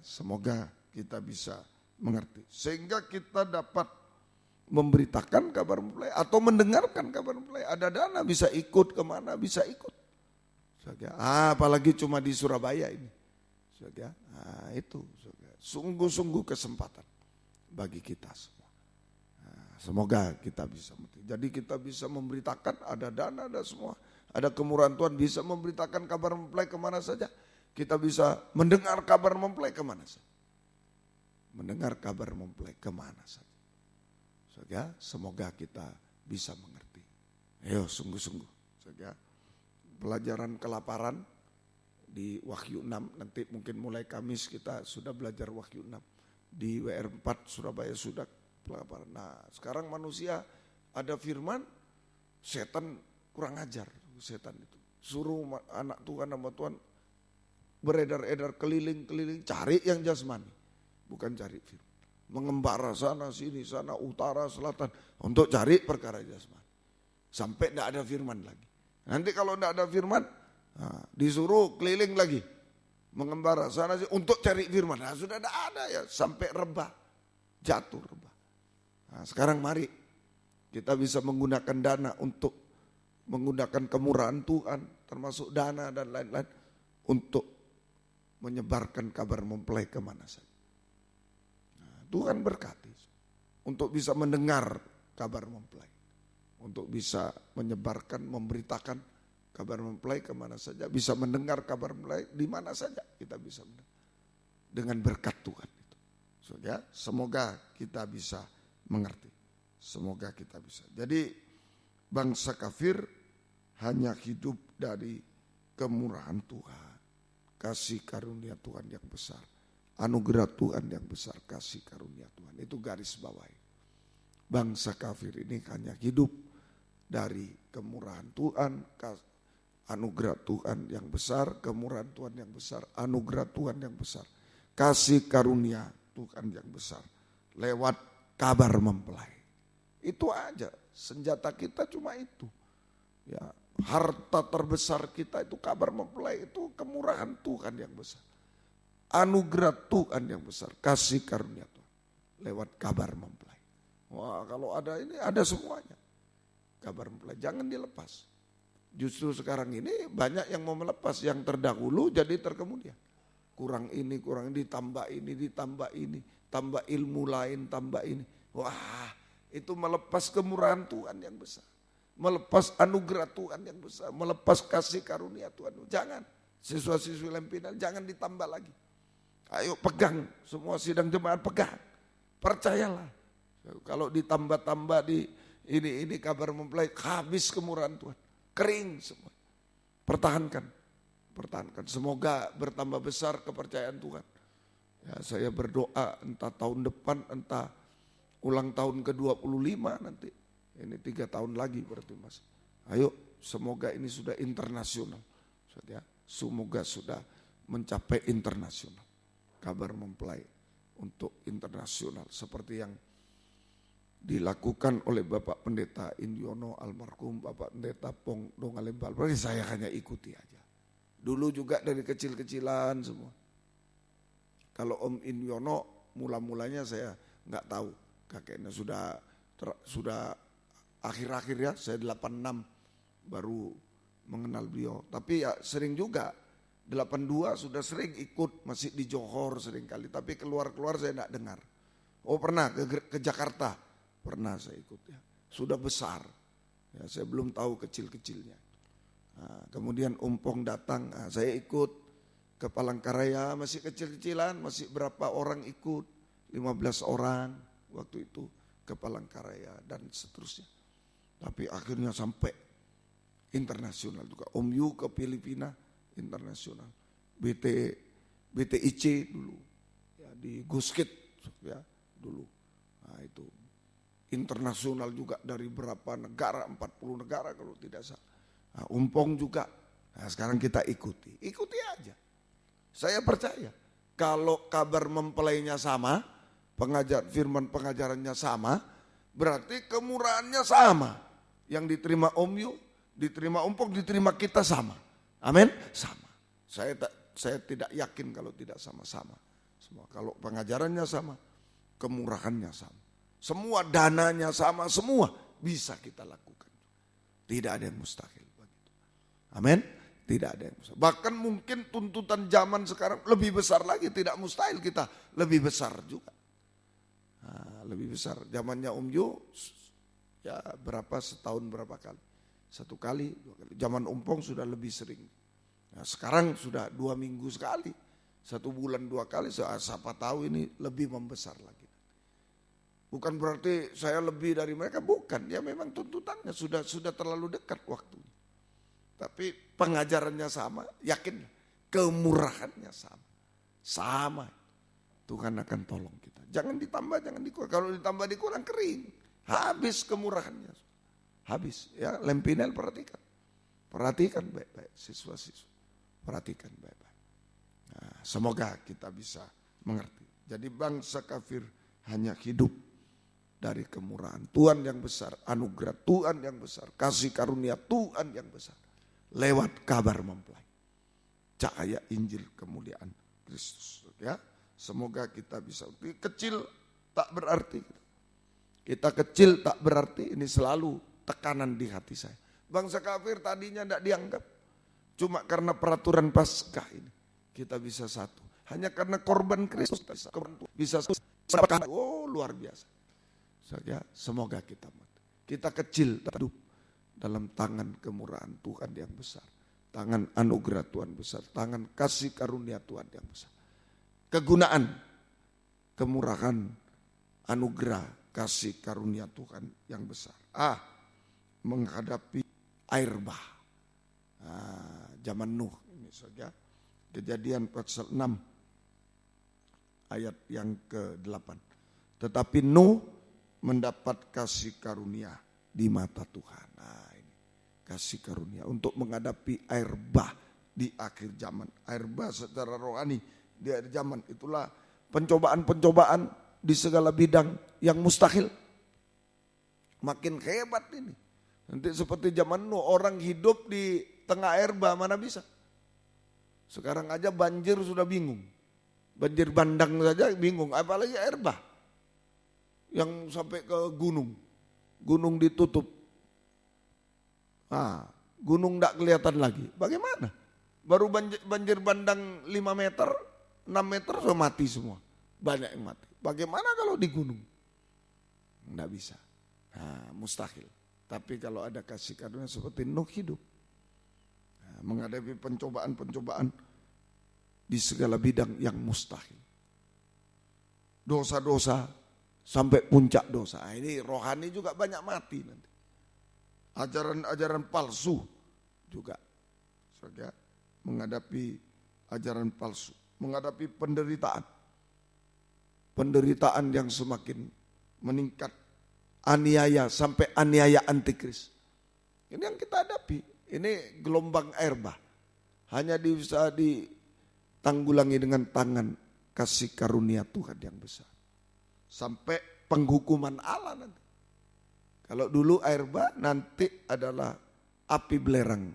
Semoga kita bisa mengerti. Sehingga kita dapat memberitakan kabar mempelai atau mendengarkan kabar mempelai. Ada dana bisa ikut kemana, bisa ikut. Apalagi cuma di Surabaya ini. Itu sungguh-sungguh kesempatan bagi kita semua. Semoga kita bisa mengerti. Jadi kita bisa memberitakan, ada dana, ada semua. Ada kemurahan Tuhan, bisa memberitakan kabar mempelai kemana saja. Kita bisa mendengar kabar mempelai kemana saja. Mendengar kabar mempelai kemana saja. Semoga kita bisa mengerti. Ayo sungguh-sungguh. Pelajaran kelaparan di Wahyu 6. Nanti mungkin mulai Kamis kita sudah belajar Wahyu 6. Di WR4 Surabaya sudah kelaparan. Nah sekarang manusia ada firman, setan kurang ajar. Setan itu suruh anak Tuhan, nama Tuhan beredar-edar keliling-keliling cari yang jasmani, bukan cari firman. Mengembara sana sini, sana utara, selatan untuk cari perkara jasmani. Sampai tidak ada firman lagi. Nanti kalau tidak ada firman, disuruh keliling lagi. Mengembara sana sini untuk cari firman. Nah sudah tidak ada ya, sampai rebah, jatuh rebah. Nah, sekarang mari kita bisa menggunakan dana untuk menggunakan kemurahan Tuhan, termasuk dana dan lain-lain untuk menyebarkan kabar mempelai kemana saja. Nah, Tuhan berkati untuk bisa mendengar kabar mempelai, untuk bisa menyebarkan, memberitakan kabar mempelai kemana saja, bisa mendengar kabar mempelai di mana saja kita bisa mendengar dengan berkat Tuhan itu. Semoga kita bisa mengerti, semoga kita bisa. Jadi bangsa kafir hanya hidup dari kemurahan Tuhan, kasih karunia Tuhan yang besar, anugerah Tuhan yang besar, kasih karunia Tuhan. Itu garis bawahi. Bangsa kafir ini hanya hidup dari kemurahan Tuhan, anugerah Tuhan yang besar, kemurahan Tuhan yang besar, anugerah Tuhan yang besar, kasih karunia Tuhan yang besar, lewat kabar mempelai. Itu aja, senjata kita cuma itu. Ya, harta terbesar kita itu kabar mempelai, itu kemurahan Tuhan yang besar. Anugerah Tuhan yang besar, kasih karunia Tuhan lewat kabar mempelai. Wah, kalau ada ini ada semuanya. Kabar mempelai jangan dilepas. Justru sekarang ini banyak yang mau melepas, yang terdahulu jadi terkemudian. Kurang ini, ditambah ini, tambah ilmu lain, tambah ini. Wah, itu melepas kemurahan Tuhan yang besar. Melepas anugerah Tuhan yang besar, melepas kasih karunia Tuhan. Jangan, siswa-siswi Lempinan jangan ditambah lagi. Ayo pegang, semua sidang jemaat pegang. Percayalah, kalau ditambah-tambah di ini kabar mempelai, habis kemurahan Tuhan. Kering semua. Pertahankan. Semoga bertambah besar kepercayaan Tuhan. Ya, saya berdoa entah tahun depan, entah ulang tahun ke-25 nanti. Ini 3 tahun lagi berarti Mas. Ayo, semoga ini sudah internasional. Semoga sudah mencapai internasional. Kabar mempelai untuk internasional seperti yang dilakukan oleh Bapak Pendeta Indiono almarhum, Bapak Pendeta Pong Dongalembal. Berarti saya hanya ikuti aja. Dulu juga dari kecil-kecilan semua. Kalau Om Indiono mula-mulanya saya nggak tahu, kakeknya sudah akhir-akhir ya, saya 86 baru mengenal beliau. Tapi ya sering juga 82 sudah sering ikut, masih di Johor sering kali. Tapi keluar-keluar saya enggak dengar. Oh pernah ke Jakarta, pernah saya ikut ya. Sudah besar, ya saya belum tahu kecil-kecilnya. Nah, kemudian Umpong datang, saya ikut ke Palangkaraya, masih kecil-kecilan, masih berapa orang ikut, 15 orang waktu itu ke Palangkaraya dan seterusnya. Tapi akhirnya sampai internasional juga. Om Yu ke Filipina, internasional. BTIC dulu, ya, di Guskit ya dulu. Nah itu internasional juga dari berapa negara, 40 negara kalau tidak salah. Nah, umpong juga. Nah, sekarang kita ikuti aja. Saya percaya kalau kabar mempelainya sama, firman pengajarannya sama, berarti kemurahannya sama. Yang diterima Om Yu, diterima Umpong, diterima kita sama. Amin, sama. Saya tidak yakin kalau tidak sama-sama. Semua kalau pengajarannya sama, kemurahannya sama. Semua dananya sama, semua bisa kita lakukan. Tidak ada yang mustahil begitu. Amin. Tidak ada yang mustahil. Bahkan mungkin tuntutan zaman sekarang lebih besar lagi. Tidak mustahil kita lebih besar juga. Nah, lebih besar. Zamannya Om Yu, ya berapa setahun berapa kali? 1 kali, 2 kali. Zaman Umpong sudah lebih sering. Nah, sekarang sudah 2 minggu sekali. 1 bulan 2 kali. Siapa tahu ini lebih membesar lagi. Bukan berarti saya lebih dari mereka, bukan. Ya memang tuntutannya sudah terlalu dekat waktunya. Tapi pengajarannya sama, yakin kemurahannya sama. Sama. Tuhan akan tolong kita. Jangan ditambah, jangan dikurang. Kalau ditambah dikurang kering. Habis kemurahannya. Habis. Ya, Lempinel perhatikan. Perhatikan baik-baik siswa-siswa. Perhatikan baik-baik. Nah, semoga kita bisa mengerti. Jadi bangsa kafir hanya hidup dari kemurahan Tuhan yang besar, anugerah Tuhan yang besar, kasih karunia Tuhan yang besar. Lewat kabar mempelai, cahaya Injil kemuliaan Kristus. Ya, semoga kita bisa. Kecil tak berarti. Kita kecil tak berarti. Ini selalu tekanan di hati saya. Bangsa kafir tadinya tidak dianggap. Cuma karena peraturan Paskah ini kita bisa satu. Hanya karena korban Kristus bisa satu. Oh, luar biasa. Semoga kita kecil hidup dalam tangan kemurahan Tuhan yang besar, tangan anugerah Tuhan besar, tangan kasih karunia Tuhan yang besar. Kegunaan kemurahan anugerah kasih karunia Tuhan yang besar. Menghadapi air bah. Zaman Nuh ini saja. Kejadian pasal 6 ayat yang ke-8. Tetapi Nuh mendapat kasih karunia di mata Tuhan. Nah, ini kasih karunia untuk menghadapi air bah di akhir zaman. Air bah secara rohani di akhir zaman itulah pencobaan-pencobaan di segala bidang yang mustahil. Makin hebat ini. Nanti seperti zaman Nuh, orang hidup di tengah air bah mana bisa. Sekarang aja banjir sudah bingung. Banjir bandang saja bingung, apalagi air bah. Yang sampai ke gunung ditutup. Gunung tidak kelihatan lagi. Bagaimana? Baru banjir bandang 5 meter, 6 meter sudah mati semua. Banyak yang mati. Bagaimana kalau di gunung? Tidak bisa. Mustahil. Tapi kalau ada kasih karunia seperti Nuh hidup. Menghadapi pencobaan-pencobaan di segala bidang yang mustahil. Dosa-dosa sampai puncak dosa. Ini rohani juga banyak mati nanti. Ajaran-ajaran palsu juga. Saudara, menghadapi ajaran palsu, menghadapi penderitaan. Penderitaan yang semakin meningkat, aniaya sampai aniaya antikris. Ini yang kita hadapi. Ini gelombang air bah. Hanya bisa ditanggulangi dengan tangan kasih karunia Tuhan yang besar. Sampai penghukuman Allah nanti. Kalau dulu air bah, nanti adalah api belerang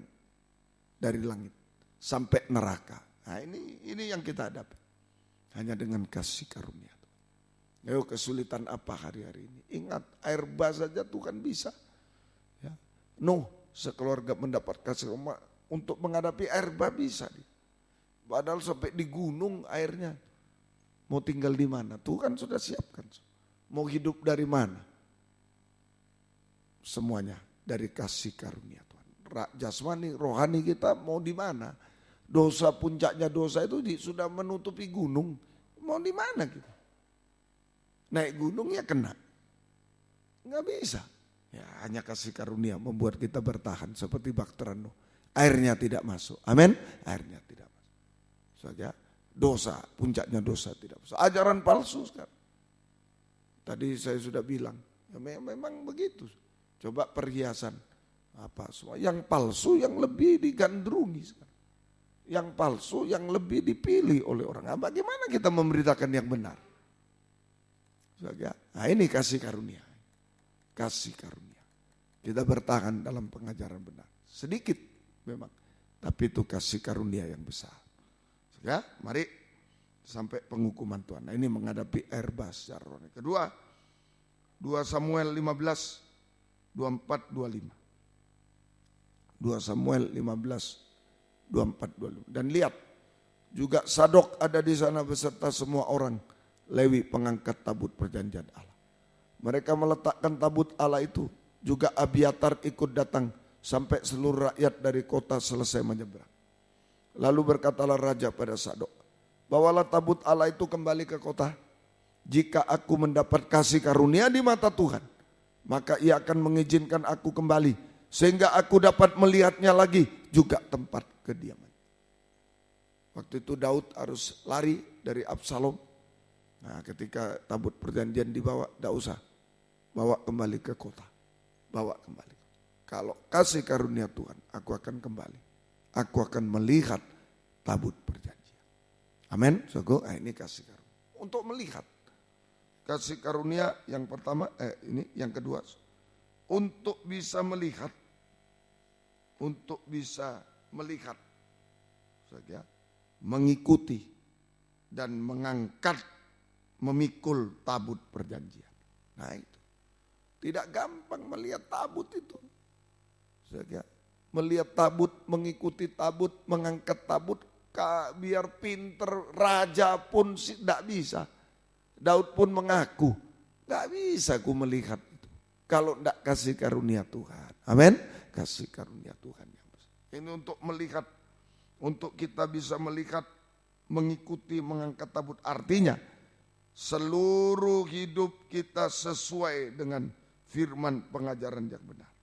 dari langit sampai neraka. Nah, ini yang kita hadapi. Hanya dengan kasih karunia. Ayo, kesulitan apa hari-hari ini? Ingat, air bah saja Tuhan bisa. Ya. Nuh sekeluarga mendapat kasih untuk menghadapi air bah bisa. Padahal sampai di gunung airnya. Mau tinggal di mana? Tuhan sudah siapkan. Mau hidup dari mana? Semuanya dari kasih karunia Tuhan. Jasmani, rohani kita mau di mana? Dosa, puncaknya dosa itu sudah menutupi gunung. Mau di mana kita? Naik gunung ya kena. Nggak bisa. Ya, hanya kasih karunia membuat kita bertahan seperti baktera Nuh. Airnya tidak masuk. Amin. Airnya tidak masuk. Saja. Dosa, puncaknya dosa tidak bisa. Ajaran palsu sekarang. Tadi saya sudah bilang, ya memang begitu. Coba perhiasan. Apa semua yang palsu yang lebih digandrungi sekarang. Yang palsu yang lebih dipilih oleh orang. Nah, bagaimana kita memberitakan yang benar? Nah, ini kasih karunia. Kasih karunia. Kita bertahan dalam pengajaran benar. Sedikit memang, tapi itu kasih karunia yang besar. Ya, mari sampai penghukuman Tuhan. Nah, ini menghadapi air bah secara rohani. Kedua, 2 Samuel 15, 24, 25. 2 Samuel 15, 24, 25. Dan lihat, juga Sadok ada di sana beserta semua orang Lewi pengangkat tabut perjanjian Allah. Mereka meletakkan tabut Allah itu. Juga Abiatar ikut datang sampai seluruh rakyat dari kota selesai menyeberang. Lalu berkatalah raja pada Sadok, bawalah tabut Allah itu kembali ke kota. Jika aku mendapat kasih karunia di mata Tuhan, maka ia akan mengizinkan aku kembali. Sehingga aku dapat melihatnya lagi juga tempat kediaman. Waktu itu Daud harus lari dari Absalom. Nah, ketika tabut perjanjian dibawa, tidak usah. Bawa kembali ke kota. Bawa kembali. Kalau kasih karunia Tuhan, aku akan kembali. Aku akan melihat tabut perjanjian. Amin. Nah, ini kasih karunia. Untuk melihat. Kasih karunia yang pertama, ini yang kedua. Untuk bisa melihat. Untuk bisa melihat. Saja, mengikuti dan mengangkat, memikul tabut perjanjian. Nah itu. Tidak gampang melihat tabut itu. Saja, melihat tabut, mengikuti tabut, mengangkat tabut, biar pinter raja pun tidak bisa. Daud pun mengaku, gak bisa aku melihat itu. Kalau tidak kasih karunia Tuhan. Amin. Kasih karunia Tuhan yang besar. Ini untuk melihat, untuk kita bisa melihat, mengikuti, mengangkat tabut. Artinya, seluruh hidup kita sesuai dengan firman pengajaran yang benar.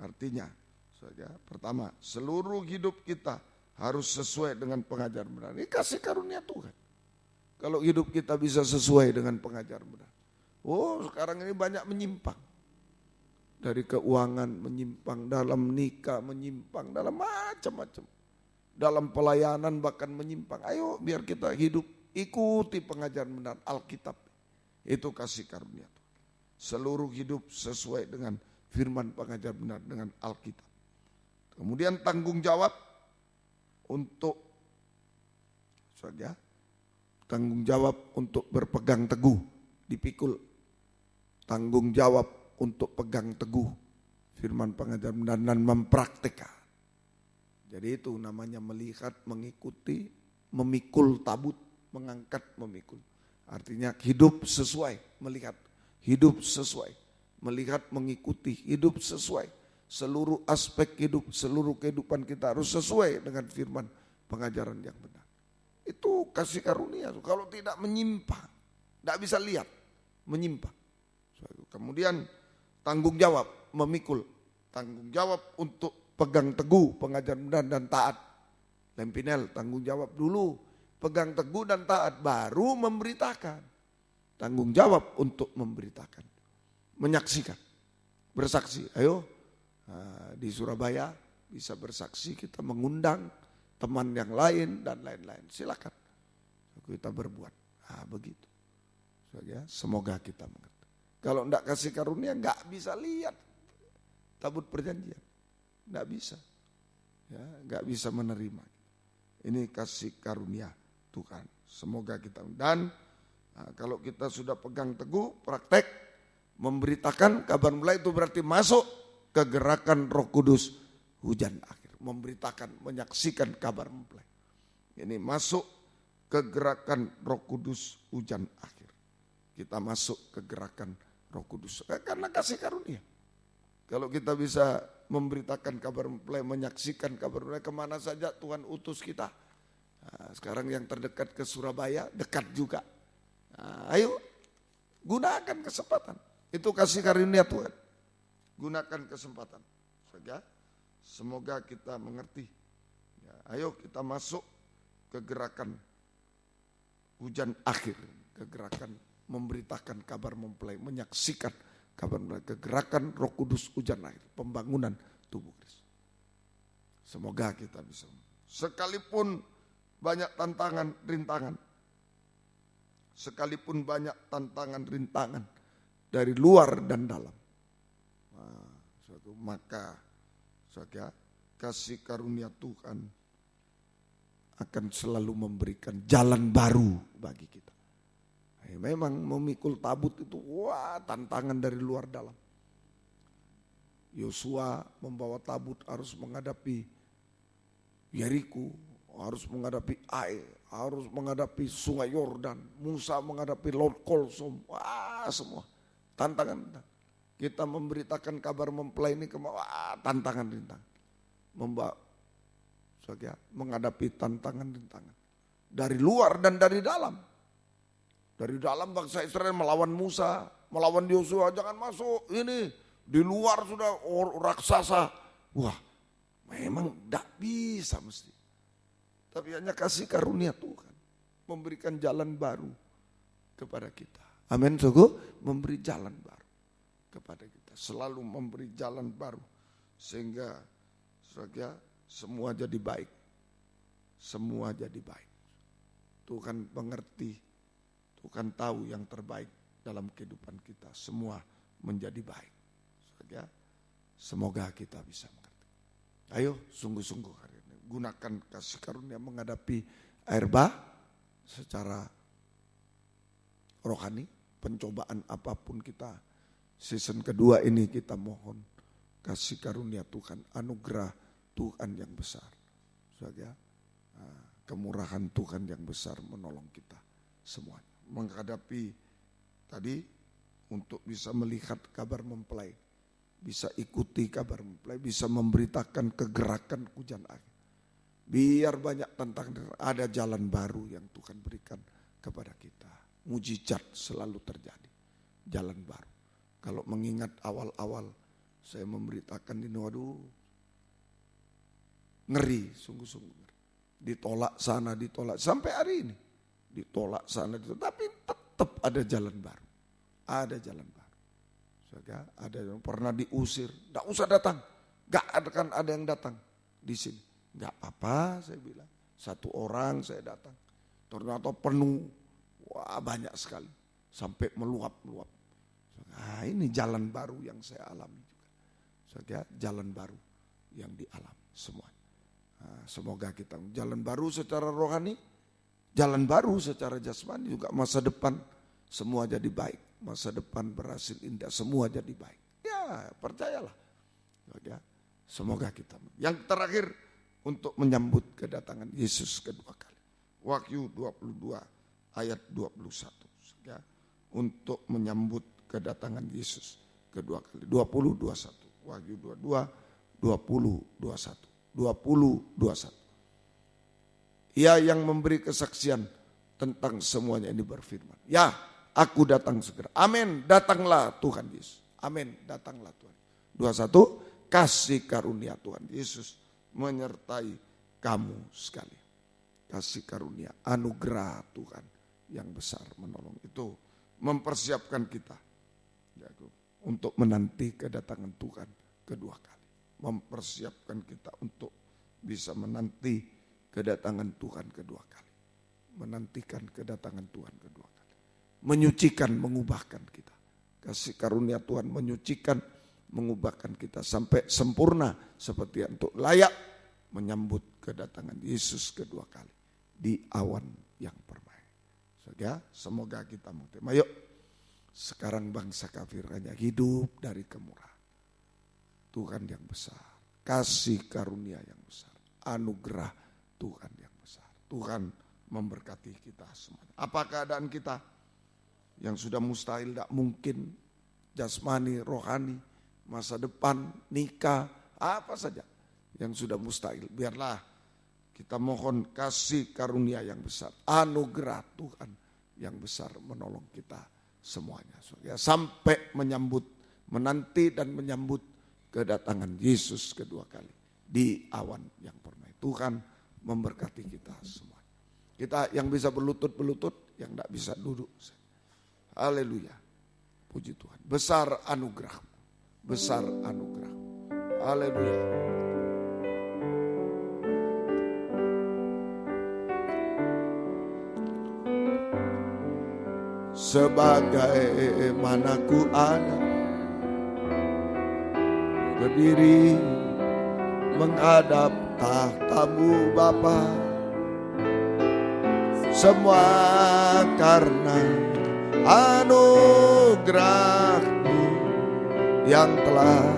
Artinya, saja pertama, seluruh hidup kita harus sesuai dengan pengajaran benar. Ini kasih karunia Tuhan. Kalau hidup kita bisa sesuai dengan pengajaran benar. Oh, sekarang ini banyak menyimpang. Dari keuangan menyimpang, dalam nikah menyimpang, dalam macam-macam. Dalam pelayanan bahkan menyimpang. Ayo biar kita hidup ikuti pengajaran benar Alkitab. Itu kasih karunia Tuhan. Seluruh hidup sesuai dengan firman pengajaran benar dengan Alkitab. Kemudian tanggung jawab untuk saja tanggung jawab untuk berpegang teguh, dipikul. Tanggung jawab untuk pegang teguh firman pengajaran benar dan mempraktikkan. Jadi itu namanya melihat, mengikuti, memikul tabut, mengangkat, memikul. Artinya hidup sesuai, melihat, hidup sesuai, melihat, mengikuti, hidup sesuai. Seluruh aspek hidup, seluruh kehidupan kita harus sesuai dengan firman pengajaran yang benar. Itu kasih karunia. Kalau tidak menyimpang, tidak bisa lihat, menyimpang. Kemudian tanggung jawab, memikul. Tanggung jawab untuk pegang teguh pengajaran benar dan taat. Lempinel, tanggung jawab dulu. Pegang teguh dan taat, baru memberitakan. Tanggung jawab untuk memberitakan. Menyaksikan, bersaksi. Ayo, di Surabaya bisa bersaksi, kita mengundang teman yang lain dan lain-lain. Silakan kita berbuat. Begitu. Semoga kita mengerti. Kalau tidak kasih karunia nggak bisa lihat tabut perjanjian, nggak bisa, ya nggak bisa menerima. Ini kasih karunia Tuhan. Semoga kita dan kalau kita sudah pegang teguh, praktek, memberitakan kabar mulai itu berarti masuk ke gerakan Roh Kudus hujan akhir. Memberitakan, menyaksikan kabar mempelai. Ini masuk ke gerakan Roh Kudus hujan akhir. Kita masuk ke gerakan Roh Kudus karena kasih karunia. Kalau kita bisa memberitakan kabar mempelai, menyaksikan kabar mempelai kemana saja Tuhan utus kita. Sekarang yang terdekat ke Surabaya, dekat juga. Ayo gunakan kesempatan. Itu kasih karunia Tuhan. Gunakan kesempatan. Semoga kita mengerti. Ayo kita masuk ke gerakan hujan akhir, ke gerakan memberitakan kabar mempelai, menyaksikan kabar mempelai, ke gerakan Roh Kudus hujan akhir, pembangunan tubuh Kristus. Semoga kita bisa. Sekalipun banyak tantangan, rintangan. Sekalipun banyak tantangan, rintangan dari luar dan dalam. Maka kasih karunia Tuhan akan selalu memberikan jalan baru bagi kita. Memang memikul tabut itu tantangan dari luar dalam. Yosua membawa tabut harus menghadapi Yeriko, harus menghadapi Ai, harus menghadapi Sungai Yordan. Musa menghadapi Laut Kolsom. Semua tantangan. Kita memberitakan kabar mempelai ini tantangan rintangan. Menghadapi tantangan rintangan dari luar dan dari dalam. Dari dalam bangsa Israel melawan Musa, melawan Yosua, jangan masuk ini. Di luar sudah raksasa. Wah, memang tidak bisa mesti. Tapi hanya kasih karunia Tuhan memberikan jalan baru kepada kita. Amin, suku, memberi jalan baru kepada kita, selalu memberi jalan baru sehingga semua jadi baik, semua jadi baik. Tuhan mengerti, Tuhan tahu yang terbaik dalam kehidupan kita, semua menjadi baik. Semoga kita bisa mengerti. Ayo sungguh-sungguh hari ini gunakan kasih karunia menghadapi air bah secara rohani, pencobaan apapun kita. Season kedua ini kita mohon kasih karunia Tuhan, anugerah Tuhan yang besar. Kemurahan Tuhan yang besar menolong kita semuanya. Menghadapi tadi untuk bisa melihat kabar mempelai, bisa ikuti kabar mempelai, bisa memberitakan kegerakan hujan air. Biar banyak tantangan, ada jalan baru yang Tuhan berikan kepada kita. Mujizat selalu terjadi, jalan baru. Kalau mengingat awal-awal saya memberitakan ini, ngeri, sungguh-sungguh ngeri. Ditolak sana, ditolak sampai hari ini. Ditolak sana, ditolak, tapi tetap ada jalan baru. Ada jalan baru. Ada yang pernah diusir, tidak usah datang. Gak akan ada yang datang di sini. Gak apa-apa saya bilang. Satu orang saya datang. Ternyata penuh. Wah, banyak sekali. Sampai meluap-luap. Nah, ini jalan baru yang saya alami juga. Jalan baru yang dialami semua. Nah, semoga kita jalan baru secara rohani, jalan baru secara jasmani juga, masa depan semua jadi baik, masa depan berhasil indah, semua jadi baik. Ya, percayalah. Semoga kita. Yang terakhir untuk menyambut kedatangan Yesus kedua kali. Wahyu 22 ayat 21. Untuk menyambut kedatangan Yesus kedua kali. 20-21. Wahyu 22, 20-21. 20-21. Ia yang memberi kesaksian tentang semuanya ini berfirman. Ya, aku datang segera. Amin, datanglah Tuhan Yesus. Amin, datanglah Tuhan. 21, kasih karunia Tuhan Yesus menyertai kamu sekalian. Kasih karunia, anugerah Tuhan yang besar menolong itu mempersiapkan kita untuk menanti kedatangan Tuhan kedua kali. Mempersiapkan kita untuk bisa menanti kedatangan Tuhan kedua kali. Menantikan kedatangan Tuhan kedua kali. Menyucikan, mengubahkan kita. Kasih karunia Tuhan menyucikan, mengubahkan kita sampai sempurna seperti untuk layak menyambut kedatangan Yesus kedua kali di awan yang permai. Semoga kita mengerti. Ayo, sekarang bangsa kafir hanya hidup dari kemurahan Tuhan yang besar, kasih karunia yang besar, anugerah Tuhan yang besar. Tuhan memberkati kita semuanya. Apa keadaan kita yang sudah mustahil, tidak mungkin, jasmani, rohani, masa depan, nikah, apa saja yang sudah mustahil, biarlah kita mohon kasih karunia yang besar, anugerah Tuhan yang besar menolong kita semuanya. Sampai menyambut, menanti dan menyambut kedatangan Yesus kedua kali di awan yang permai. Tuhan memberkati kita semua. Kita yang bisa berlutut-berlutut, yang tidak bisa duduk. Haleluya. Puji Tuhan. Besar anugerah. Besar anugerah. Haleluya. Sebagaimana ku ada berdiri menghadap tahtamu Bapa, semua karena anugerah-Mu yang telah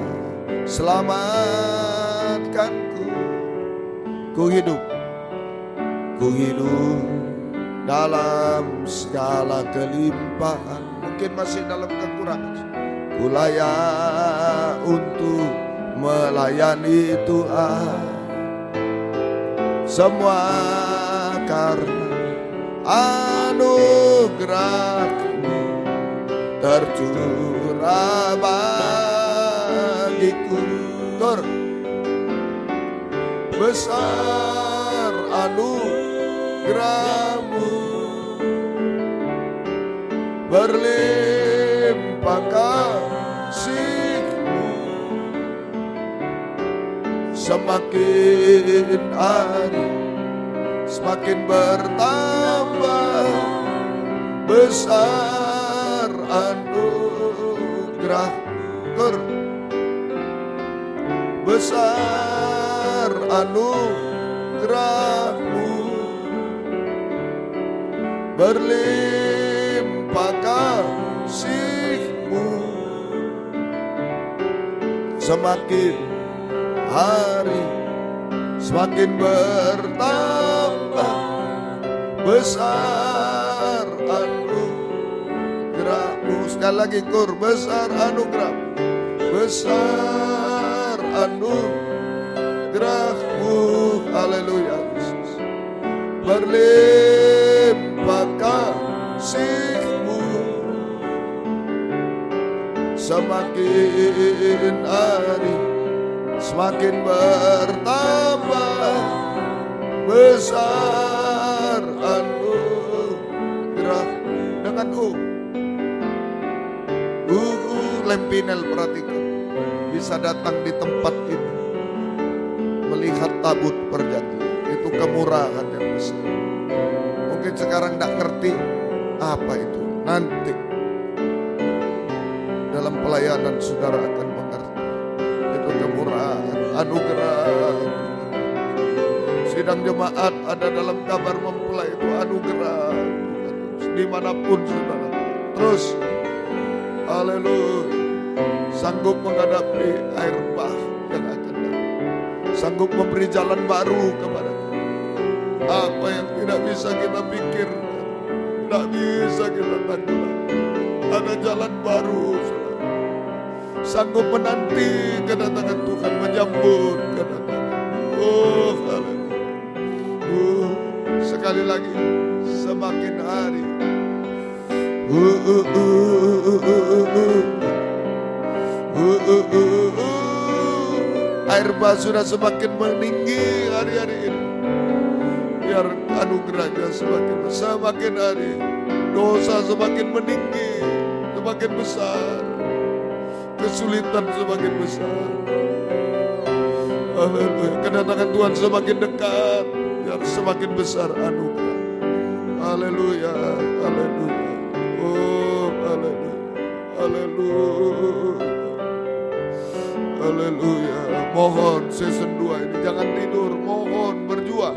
selamatkanku. Ku hidup dalam segala kelimpahan. Mungkin masih dalam kekurangan. Ku layak untuk melayani Tuhan. Semua karena anugerah-Mu tercurah bagiku. Besar anugerah-Mu, berlimpah kasih-Mu, semakin hari semakin bertambah. Besar anugerah-Mu, besar anugerah-Mu, berlimpah kasih-Mu, semakin hari semakin bertambah. Besar anugerah-Mu. Sekali lagi besar anugerah-Mu, besar anugerah-Mu. Haleluya Yesus. Berlimpah kasih-Mu, semakin hari semakin bertambah. Besar anugerah dengan Lempinel, perhatikan, bisa datang di tempat ini melihat tabut perjanjian. Itu kemurahan yang besar. Mungkin sekarang tidak ngerti apa itu. Nanti dalam pelayanan saudara akan mengerti. Itu kemurahan, anugerah. Sidang jemaat ada dalam kabar mempelai, itu anugerah. Dimanapun saudara. Terus, haleluya, sanggup menghadapi air bah yang akan datang. Sanggup memberi jalan baru kepada kita. Apa yang tidak bisa kita pikirkan, tidak bisa kita tanggulangi, ada jalan baru saudara. Sanggup menanti kedatangan Tuhan, menyambut kedatangan. Oh haleluya. Sekali lagi, semakin hari air bah sudah semakin meninggi hari-hari ini. Biar anugerahnya semakin hari, dosa semakin meninggi, semakin besar, kesulitan semakin besar. Haleluya. Kedatangan Tuhan semakin dekat, biar semakin besar anugerah. Haleluya, haleluya. Oh, haleluya, haleluya, haleluya. Mohon season 2 ini jangan tidur, mohon berjuang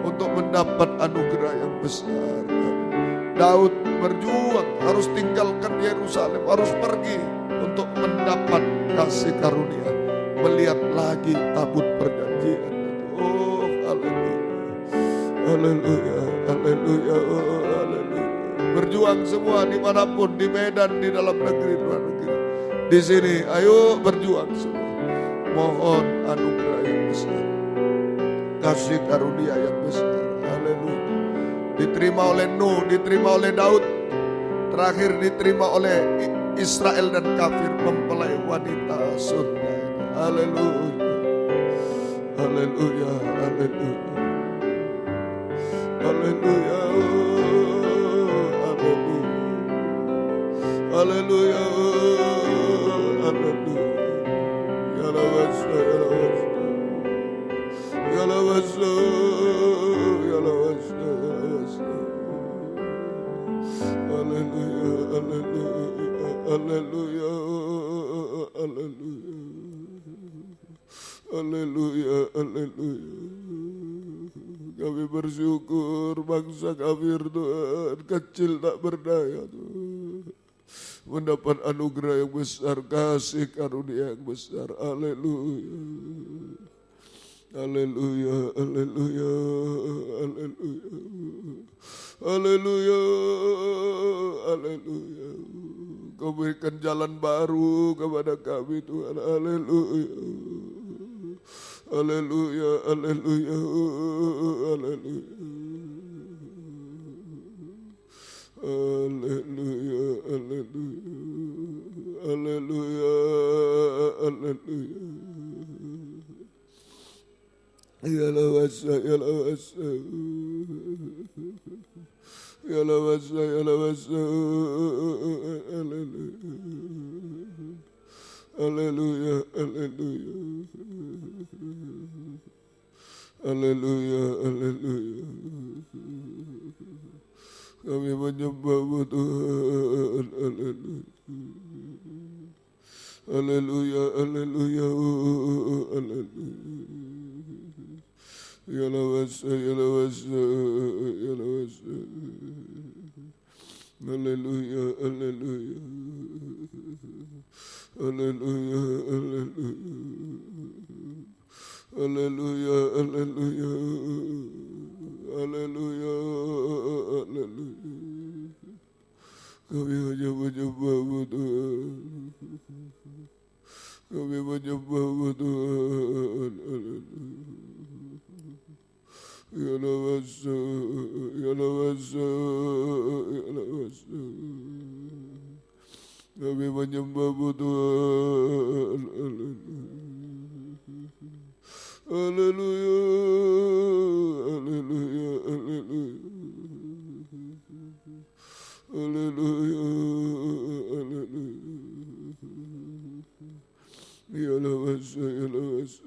untuk mendapat anugerah yang besar. Daud berjuang, harus tinggalkan Yerusalem, harus pergi untuk mendapat kasih karunia, melihat lagi tabut perjanjian. Oh, haleluya, haleluya, haleluya, oh, haleluya. Berjuang semua dimanapun, di Medan, di dalam negeri, luar negeri, di sini, ayo berjuang semua. Mohon anugerah yang besar, kasih karunia yang besar. Haleluya. Diterima oleh Nuh, diterima oleh Daud, terakhir diterima oleh Israel dan kafir, mempelai wanita surga. Haleluya, haleluya, haleluya, haleluya, haleluya, haleluya, haleluya. haleluya, haleluya, haleluya, haleluya. Kami bersyukur bangsa kami Tuhan, kecil tak berdaya Tuhan, mendapat anugerah yang besar, kasih karunia yang besar. Haleluya, haleluya, haleluya, haleluya, haleluya, haleluya. Kau berikan jalan baru kepada kami Tuhan. Haleluya, haleluya, haleluya, haleluya, haleluya, haleluya, haleluya, haleluya. Ya lawasa, ya lawasa, ya lawasa, ya lawasa, haleluya, haleluya, haleluya, haleluya. Kami menyembah Tuhan, haleluya, haleluya, haleluya, haleluya. Ya lawasa, ya lawasa, ya lawasa. Haleluya, haleluya, haleluya, haleluya, haleluya, haleluya, haleluya, haleluya. Kami hanya menyembah Tuhan, kami menyembah Tuhan, haleluya. Ya lawasa, ya lawasa, ya lawasa. Kami menyembah Tuhan, haleluya, haleluya, haleluya, haleluya, haleluya. Ya lawasa, ya lawasa,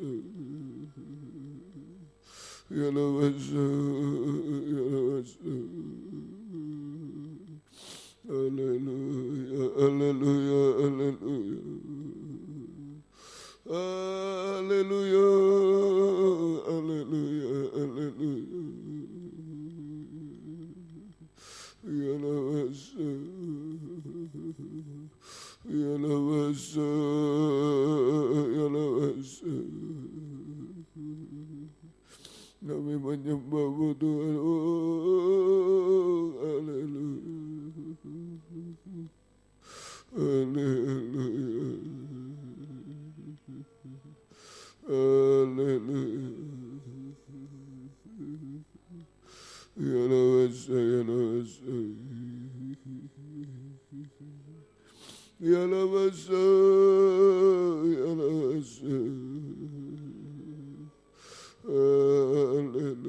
ya lawasa, ya lawasa. Haleluya, haleluya, haleluya, haleluya, haleluya, haleluya. Ya lawasa, ya lawasa, ya lawasa. Kami menyembah Tuhan, oh, haleluya, haleluya, haleluya. Ya lawasa, ya lawasa, ya lawasa, ya lawasa. Haleluya,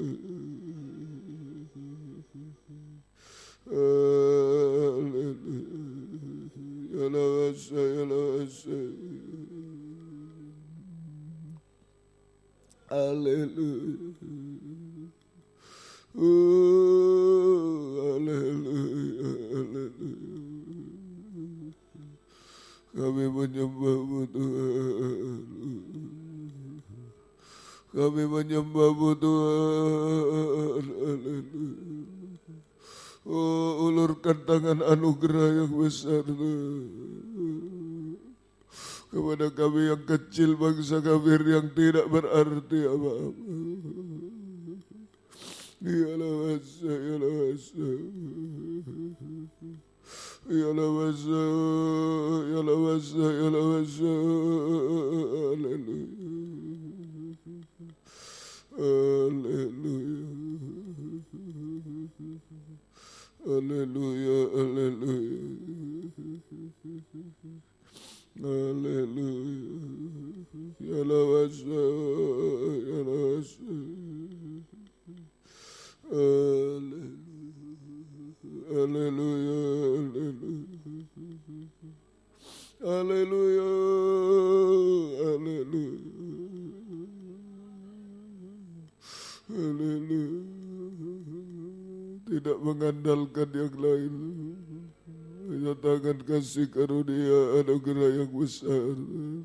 haleluya, ya lawasa, ya lawasa. Haleluya, haleluya, haleluya. Kami menyembah Tuhan, kami menyembah Tuhan, haleluya. Oh, ulurkan tangan anugerah yang besar Tuhan kepada kami yang kecil, bangsa kafir yang tidak berarti apa-apa. Ya lawasa, ya lawasa, ya lawasa, ya lawasa, ya lawasa, haleluya, haleluya, haleluya, haleluya, haleluya. Ya lawasa, ya lawasa, haleluya, haleluya, haleluya, haleluya, haleluya. Tidak mengandalkan yang lain, Nyatakan kasih karunia anugerah yang besar,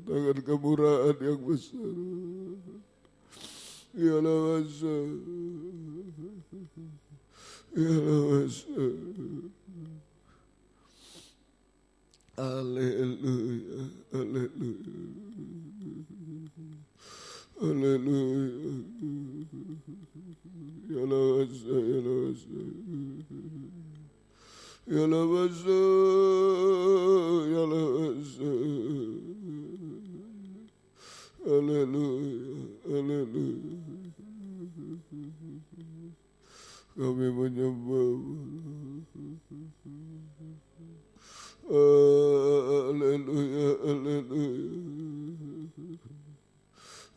tangan kemurahan yang besar. Ialah masa, ialah masa. Haleluya, haleluya, haleluya. Ialah masa, ialah masa. Ialah masa, ialah masa. Haleluya, haleluya. Kami menyembah-Mu. Haleluya, haleluya.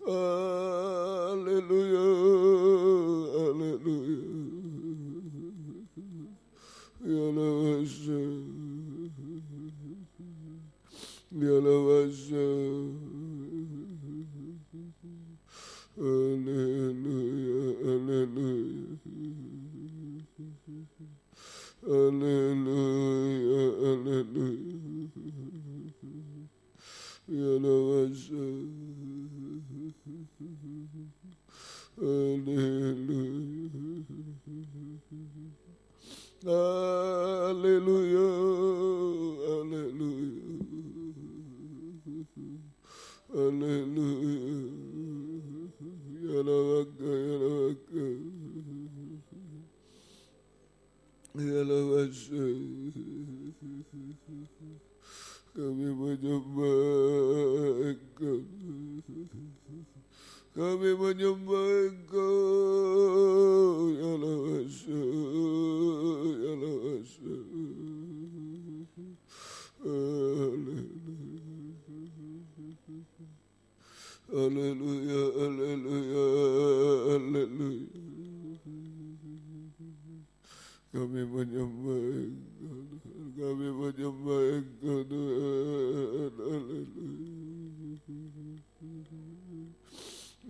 Haleluya, haleluya. Ialah masa, ialah masa. Haleluya, haleluya. Haleluya, haleluya. Ialah masa. Haleluya. Haleluya, haleluya. Haleluya. Ialah maka, ialah maka. Ialah masa. Kami menyembah Engkau. Kami menyembah Engkau. Ialah masa, ialah masa. Haleluya, haleluya, haleluya. Kami menyembah Engkau, kami menyembah Engkau Tuhan.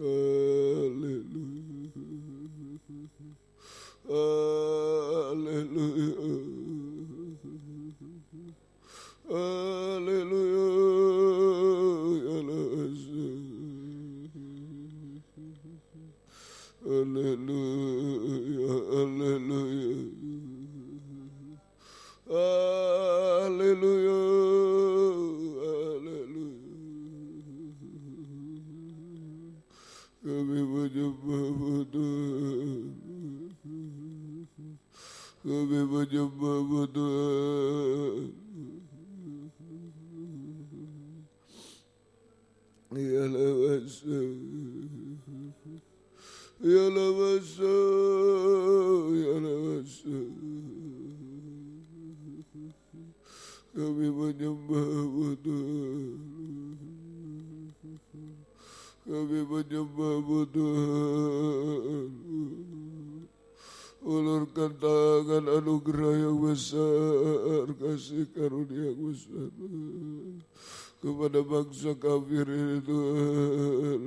Haleluya, haleluya, haleluya, haleluya, haleluya, haleluya, haleluya. Kami menyembah-Mu Tuhan. Kami menyembah-Mu Tuhan. Ialah masa, ialah masa, ialah masa. Kami menyembah-Mu Tuhan. Kami menyembah-Mu Tuhan. Ulurkan tangan anugerah yang besar, kasih karunia yang besar kepada bangsa kafir ini Tuhan.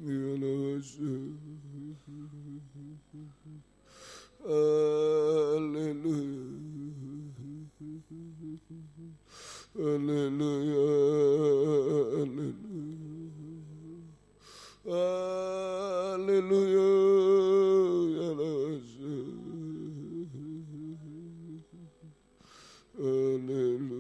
Haleluya. Haleluya. Haleluya. Haleluya.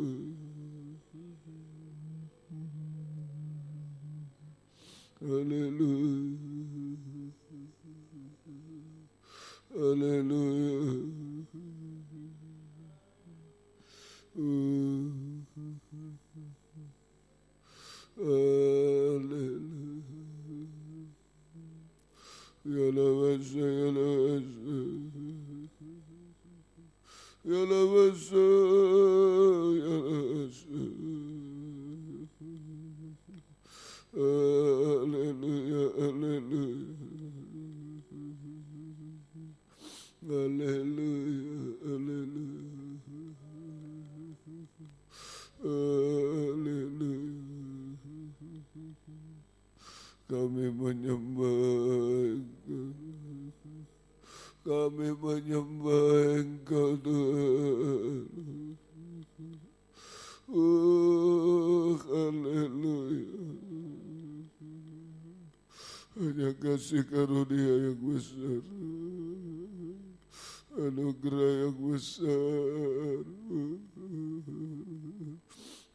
Kami menyembah Engkau, Kami menyembah Engkau Tuhan. Haleluya. Hanya kasih karunia yang besar, anugerah yang besar.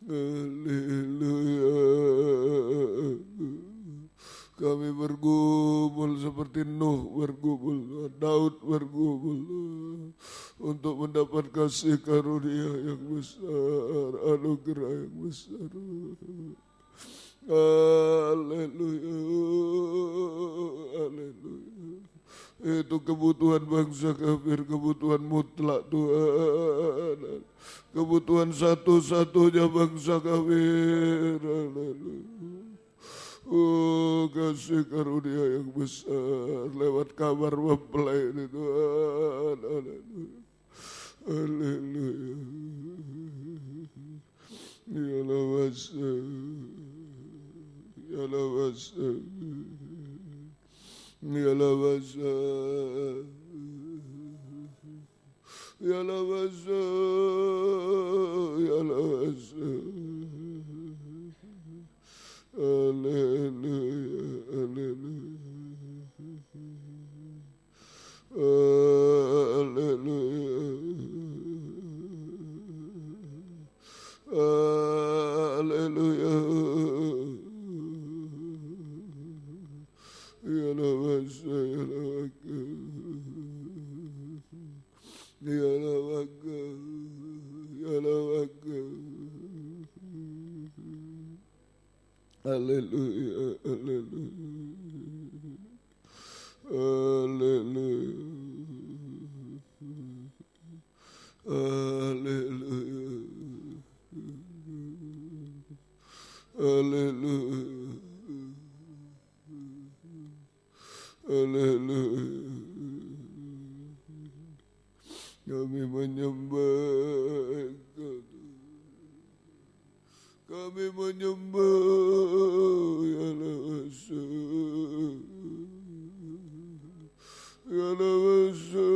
Haleluya. Kami bergumul seperti Nuh bergumul, Daud bergumul untuk mendapat kasih karunia yang besar, anugerah yang besar. Haleluya. Haleluya. Itu kebutuhan bangsa kafir, kebutuhan mutlak Tuhan. Kebutuhan satu-satunya bangsa kafir. Haleluya. Oh, kasih karunia yang besar lewat kabar mempelai ini Tuhan. Haleluya. Haleluya. Ya lawasa. Ya lawasa. Ya lawasa. Ya lawasa. Ya lawasa. Haleluya, haleluya. Haleluya. Haleluya. Ya lawasa, ya lawaka. Ya lawaka. Ya lawaka. Haleluya, haleluya, haleluya, haleluya, haleluya, haleluya. Kami menyembah Engkau. Kami menyembah ya lawasa, ya lawasa,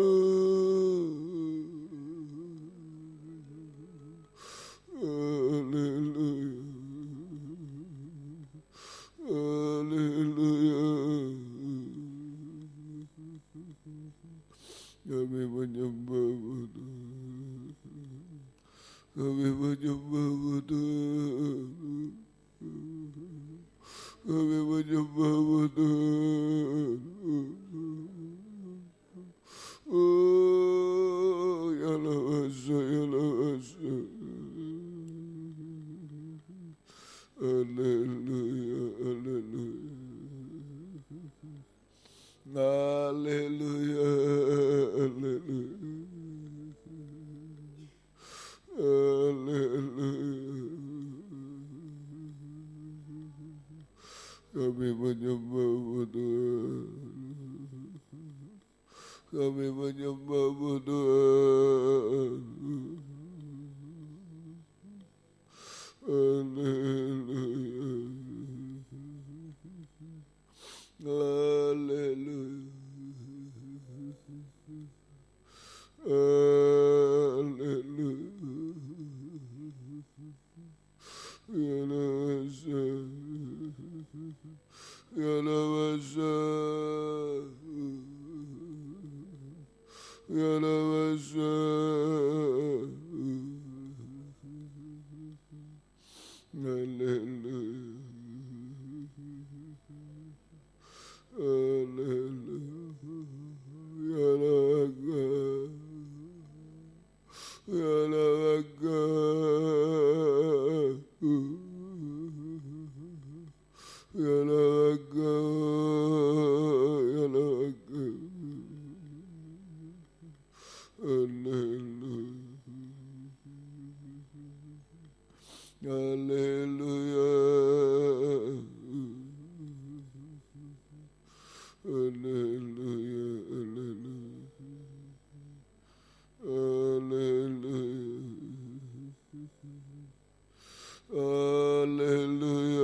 haleluya, haleluya. Kami menyembah Tuhan. Kami menyembah Tuhan. Kami menyembah Tuhan. Oh, ya lawasa, ya lawasa. Haleluya, haleluya. Haleluya, haleluya. Haleluya. Kami menyembah Tuhan. Kami menyembah Tuhan. Haleluya. Haleluya. Haleluya. Ya lawasa. Ya lawasa. Ya lawasa. Haleluya. Haleluya. Ya lawaka. Ya lawaka. Ya lawaka. Ya lawaka. Haleluya. Haleluya. Haleluya. Haleluya. Haleluya.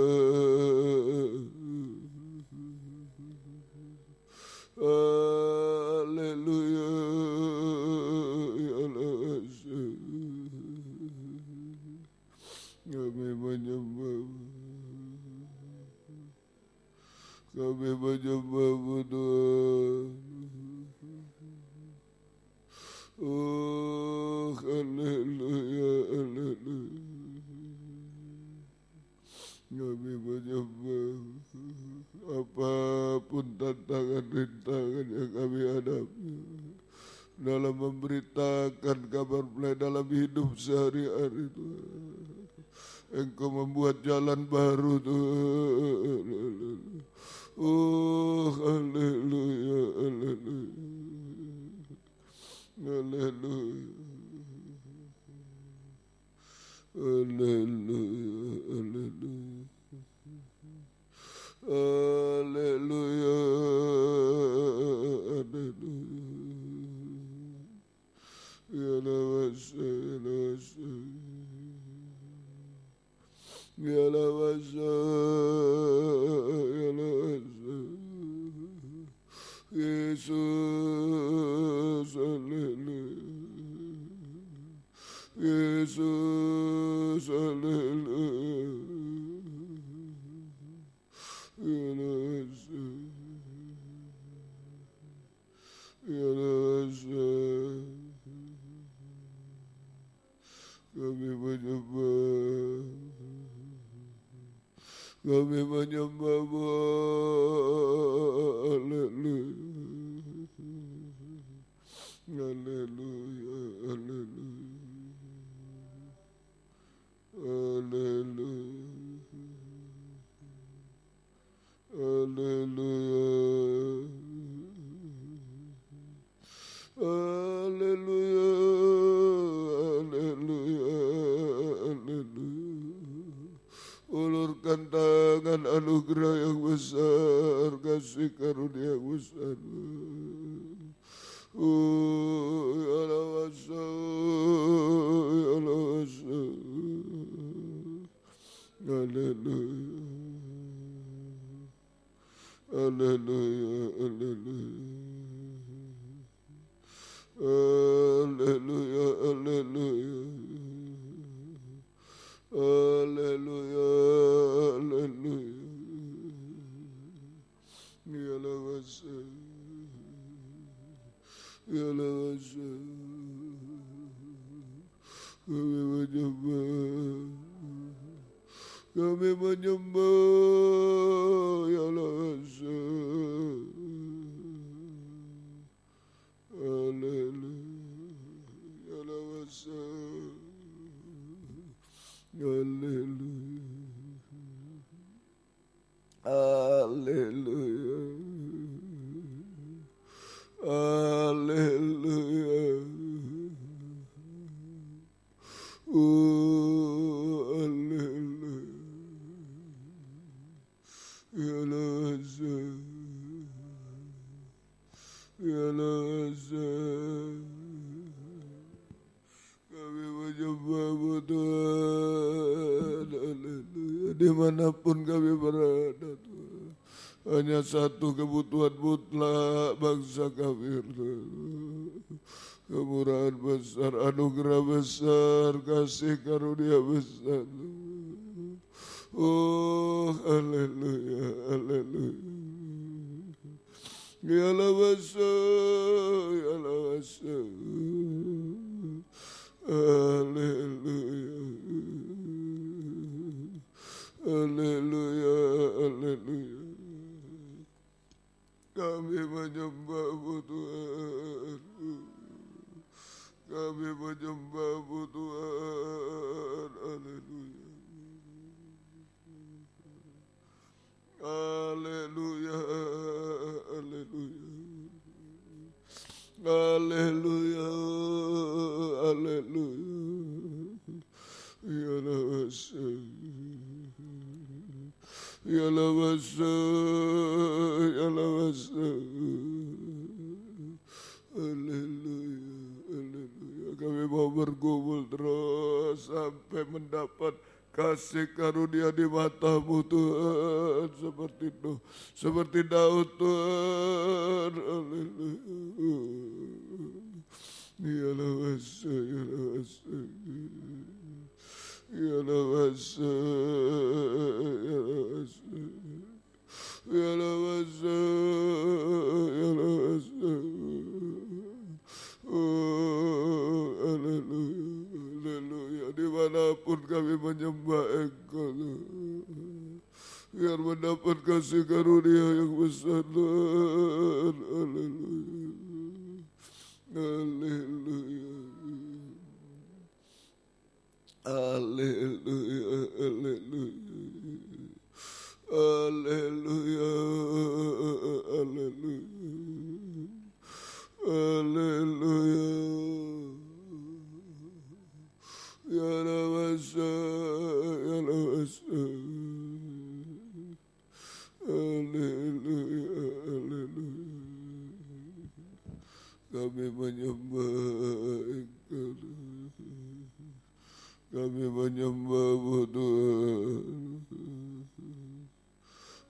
Haleluya. tantangan yang kami hadapi. Dalam memberitakan kabar baik dalam hidup sehari-hari Tuhan. Engkau membuat jalan baru Tuhan. Oh haleluya, haleluya. Haleluya. Haleluya, haleluya. Haleluya, haleluya. Ya lawasa, ya lawasa. Ya lawasa, ya lawasa. Yesus, haleluya. Yesus, haleluya. Ya lawasa, ya lawasa. Kami menyembah, kami menyembah-Mu, haleluya, haleluya, haleluya, haleluya, haleluya, haleluya, haleluya. Ulurkan tangan anugerah yang besar, kasih karunia yang besar. Ya lawasa, ya lawasa. Haleluya, haleluya, haleluya. Haleluya, haleluya. Haleluya, haleluya. Ya lawasa, ya lawasa. Kami menyembah, kami menyembah, ya lawasa. Haleluya, ya lawasa. Haleluya, haleluya, haleluya. Oh haleluya, ya lawasa, ya lawasa. Kami menyembah-Mu Tuhan, haleluya. Dimanapun kami berada Tuhan, hanya satu kebutuhan mutlak bangsa kami Tuhan. Kemurahan besar, anugerah besar, kasih karunia besar. Oh haleluya, haleluya. Ya lawasa, ya lawasa. Haleluya, haleluya, haleluya. Kami menyembah-Mu Tuhan, kami menyembah-Mu Tuhan, haleluya, haleluya, haleluya. Haleluya, haleluya. Ya lawasa, ya lawasa, ya lawasa. Haleluya, haleluya. Kami mau bergumul terus sampai mendapat kasih karunia di mata-Mu Tuhan, seperti Nuh, seperti Daud Tuhan. Haleluya. Ya lawasa, ya lawasa. Ya lawasa, ya lawasa. Ya lawasa, ya lawasa. Oh, haleluya, haleluya. Dimanapun kami menyembah Engkau, biar mendapat kasih karunia yang besar. Haleluya. Haleluya. Haleluya. Haleluya. Haleluya. Haleluya. Haleluya. Ya Rabasa, ya Rabasa. Haleluya, haleluya. Kami menyembah Engkau. Kami menyembah Tuhan.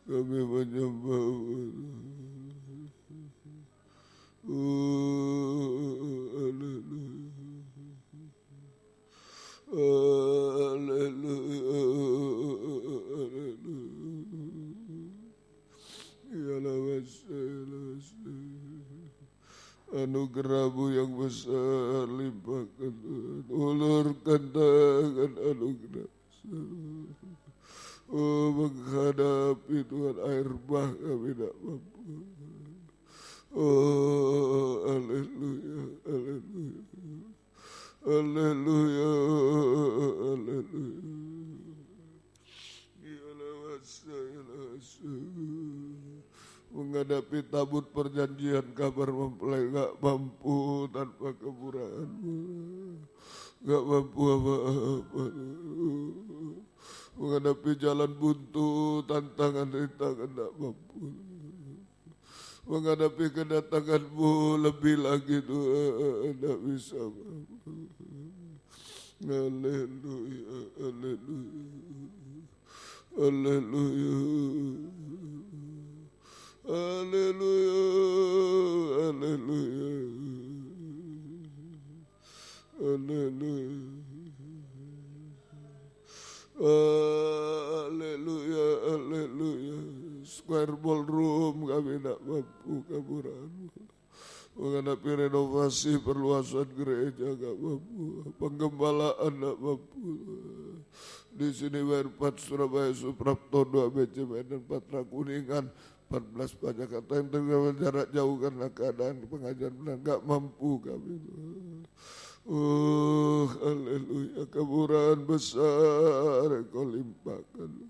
Kami menyembah haleluya. Haleluya. Ya Rabasa. Anugerah-Mu yang besar limpahkan Tuhan. Ulurkan tangan anugerah besar. Oh, menghadapi Tuhan air bah kami tidak mampu. Oh, haleluya, haleluya. Haleluya, haleluya. Ya Rabasa. Menghadapi tabut perjanjian kabar mempelai gak mampu tanpa kemurahan-Mu, gak mampu apa-apa. Menghadapi jalan buntu, tantangan-rintangan gak mampu. Menghadapi kedatangan-Mu lebih lagi Tuhan gak bisa mampu. Haleluya, haleluya, haleluya. Haleluya, haleluya, haleluya, haleluya, haleluya. Square ballroom kami tidak mampu kemurahan-Mu. Menghadapi renovasi perluasan gereja gak mampu. Penggembalaan gak mampu. Di sini Werpat, Surabaya, Supraptodo, ABC, Medan, Patra Kuningan, 14 banyak kata yang tergabung jarak jauh karena keadaan pengajian benar gak mampu kami. Oh, haleluya, kemurahan besar Engkau limpahkan.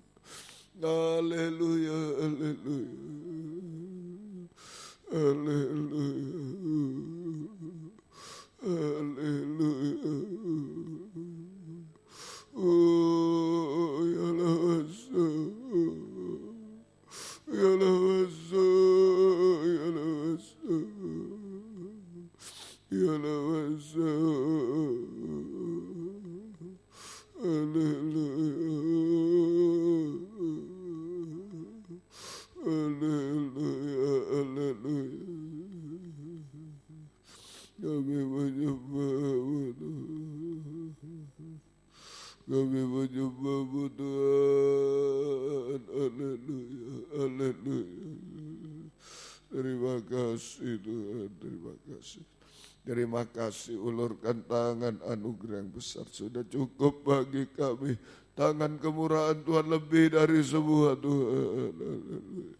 Haleluya, haleluya, haleluya, haleluya. Oh, ya Rabasa. Ya Rabasa, ya Rabasa, ya Rabasa. Haleluya, haleluya, haleluya. Kami menyembah-Mu Tuhan. Kami menyembah-Mu Tuhan. Haleluya, haleluya. Terima kasih Tuhan, terima kasih. Terima kasih, ulurkan tangan anugerah yang besar. Sudah cukup bagi kami. Tangan kemurahan Tuhan lebih dari semua Tuhan. Haleluya.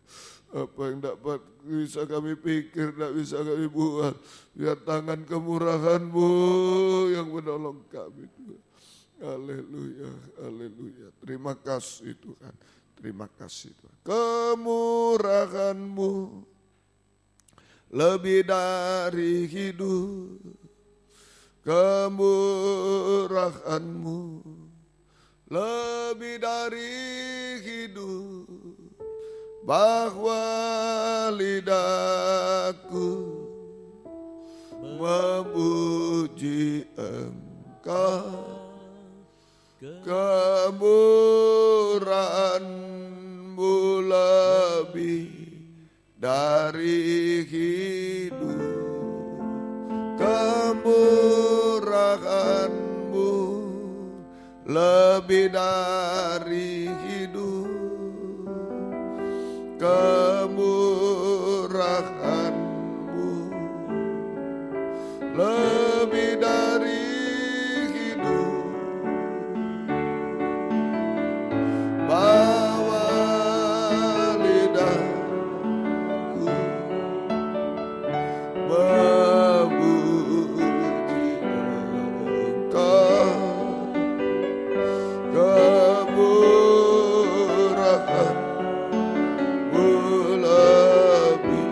Apa yang dapat bisa kami pikir, tidak bisa kami buat. Biar tangan kemurahan-Mu yang menolong kami Tuhan. Haleluya, haleluya. Terima kasih Tuhan, terima kasih Tuhan. Kemurahan-Mu lebih dari hidup. Kemurahan-Mu lebih dari hidup. Bahwa lidahku memuji Engkau. Kemurahan-Mu lebih dari hidup. Kemurahan-Mu lebih dari hidup. Kemurahan-Mu lebih dari hidup. Bahwa memuji Engkau, kemurahan-Mu lebih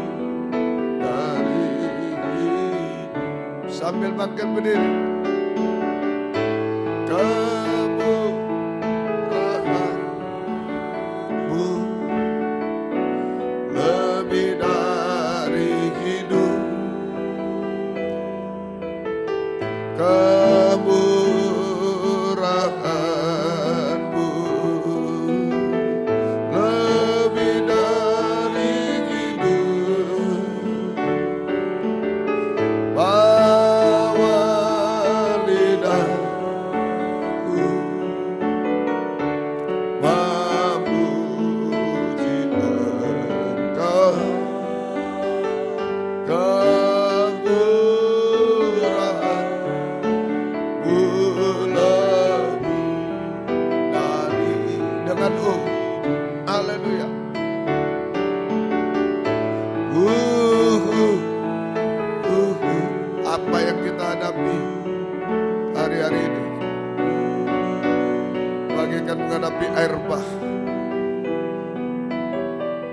dari hidup. Sambil bangkit berdiri. Kemurahan-Mu lebih dari hidup. Kemurahan-Mu lebih dari hidup. Bawa lidahku memuji Engkau, kemurahan-Mu lebih dari dengan haleluya. Apa yang kita hadapi hari-hari ini bagaikan menghadapi air bah,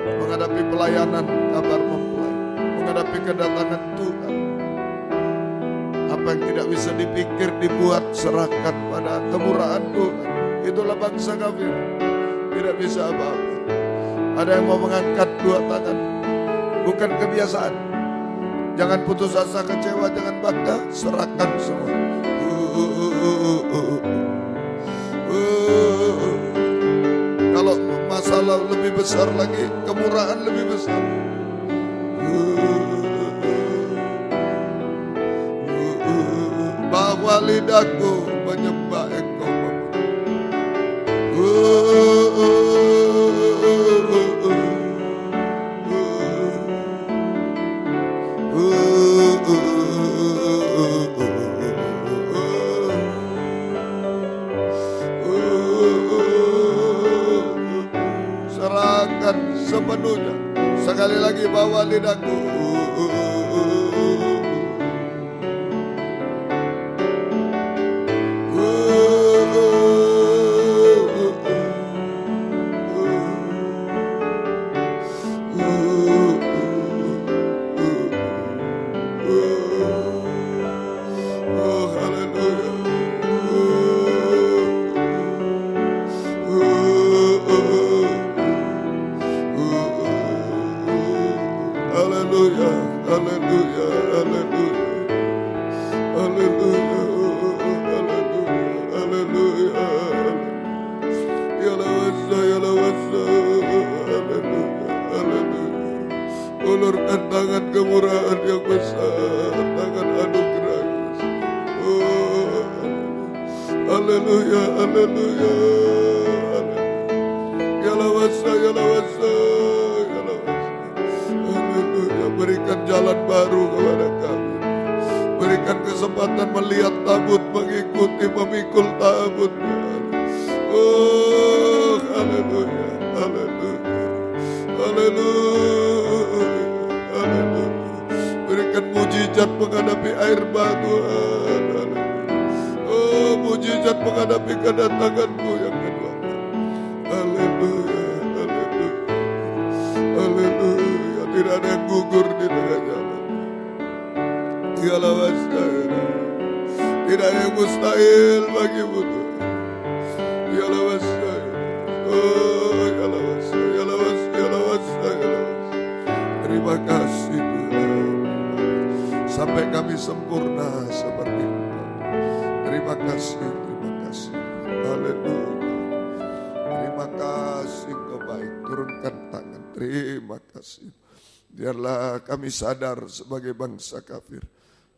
menghadapi pelayanan kabar mempelai, menghadapi kedatangan Tuhan. Apa yang tidak bisa dipikir, dibuat, serahkan pada kemurahan Tuhan. Itulah bangsa kafir, tidak bisa apa-apa. Ada yang mau mengangkat dua tangan, bukan kebiasaan. Jangan putus asa, kecewa, jangan bangga, serahkan semua. Kalau masalah lebih besar lagi, kemurahan lebih besar. Bahwa lidahku menyembah Engkau. Serahkan sepenuhnya. Sekali lagi, bawa lidahku. Ulurkan tangan kemurahan yang besar, tangan anugerah. Oh, haleluya, haleluya, ya lawasa, ya lawasa, ya lawasa. Haleluya, berikan jalan baru kepada kami. Berikan kesempatan melihat tabut, mengikuti, memikul tabut. Oh, haleluya, haleluya, haleluya. Berikan mujizat menghadapi air bah Tuhan. Oh, mujizat menghadapi kedatangan-Mu yang kedua. Haleluya, haleluya, haleluya. Tidak ada yang gugur di tengah jalan. Tidak ada yang mustahil bagi-Mu Tuhan. Oh, terima kasih Tuhan. Sampai kami sempurna seperti itu. Terima kasih, terima kasih. Haleluya. Terima kasih Engkau baik. Turunkan tangan. Terima kasih. Biarlah kami sadar sebagai bangsa kafir.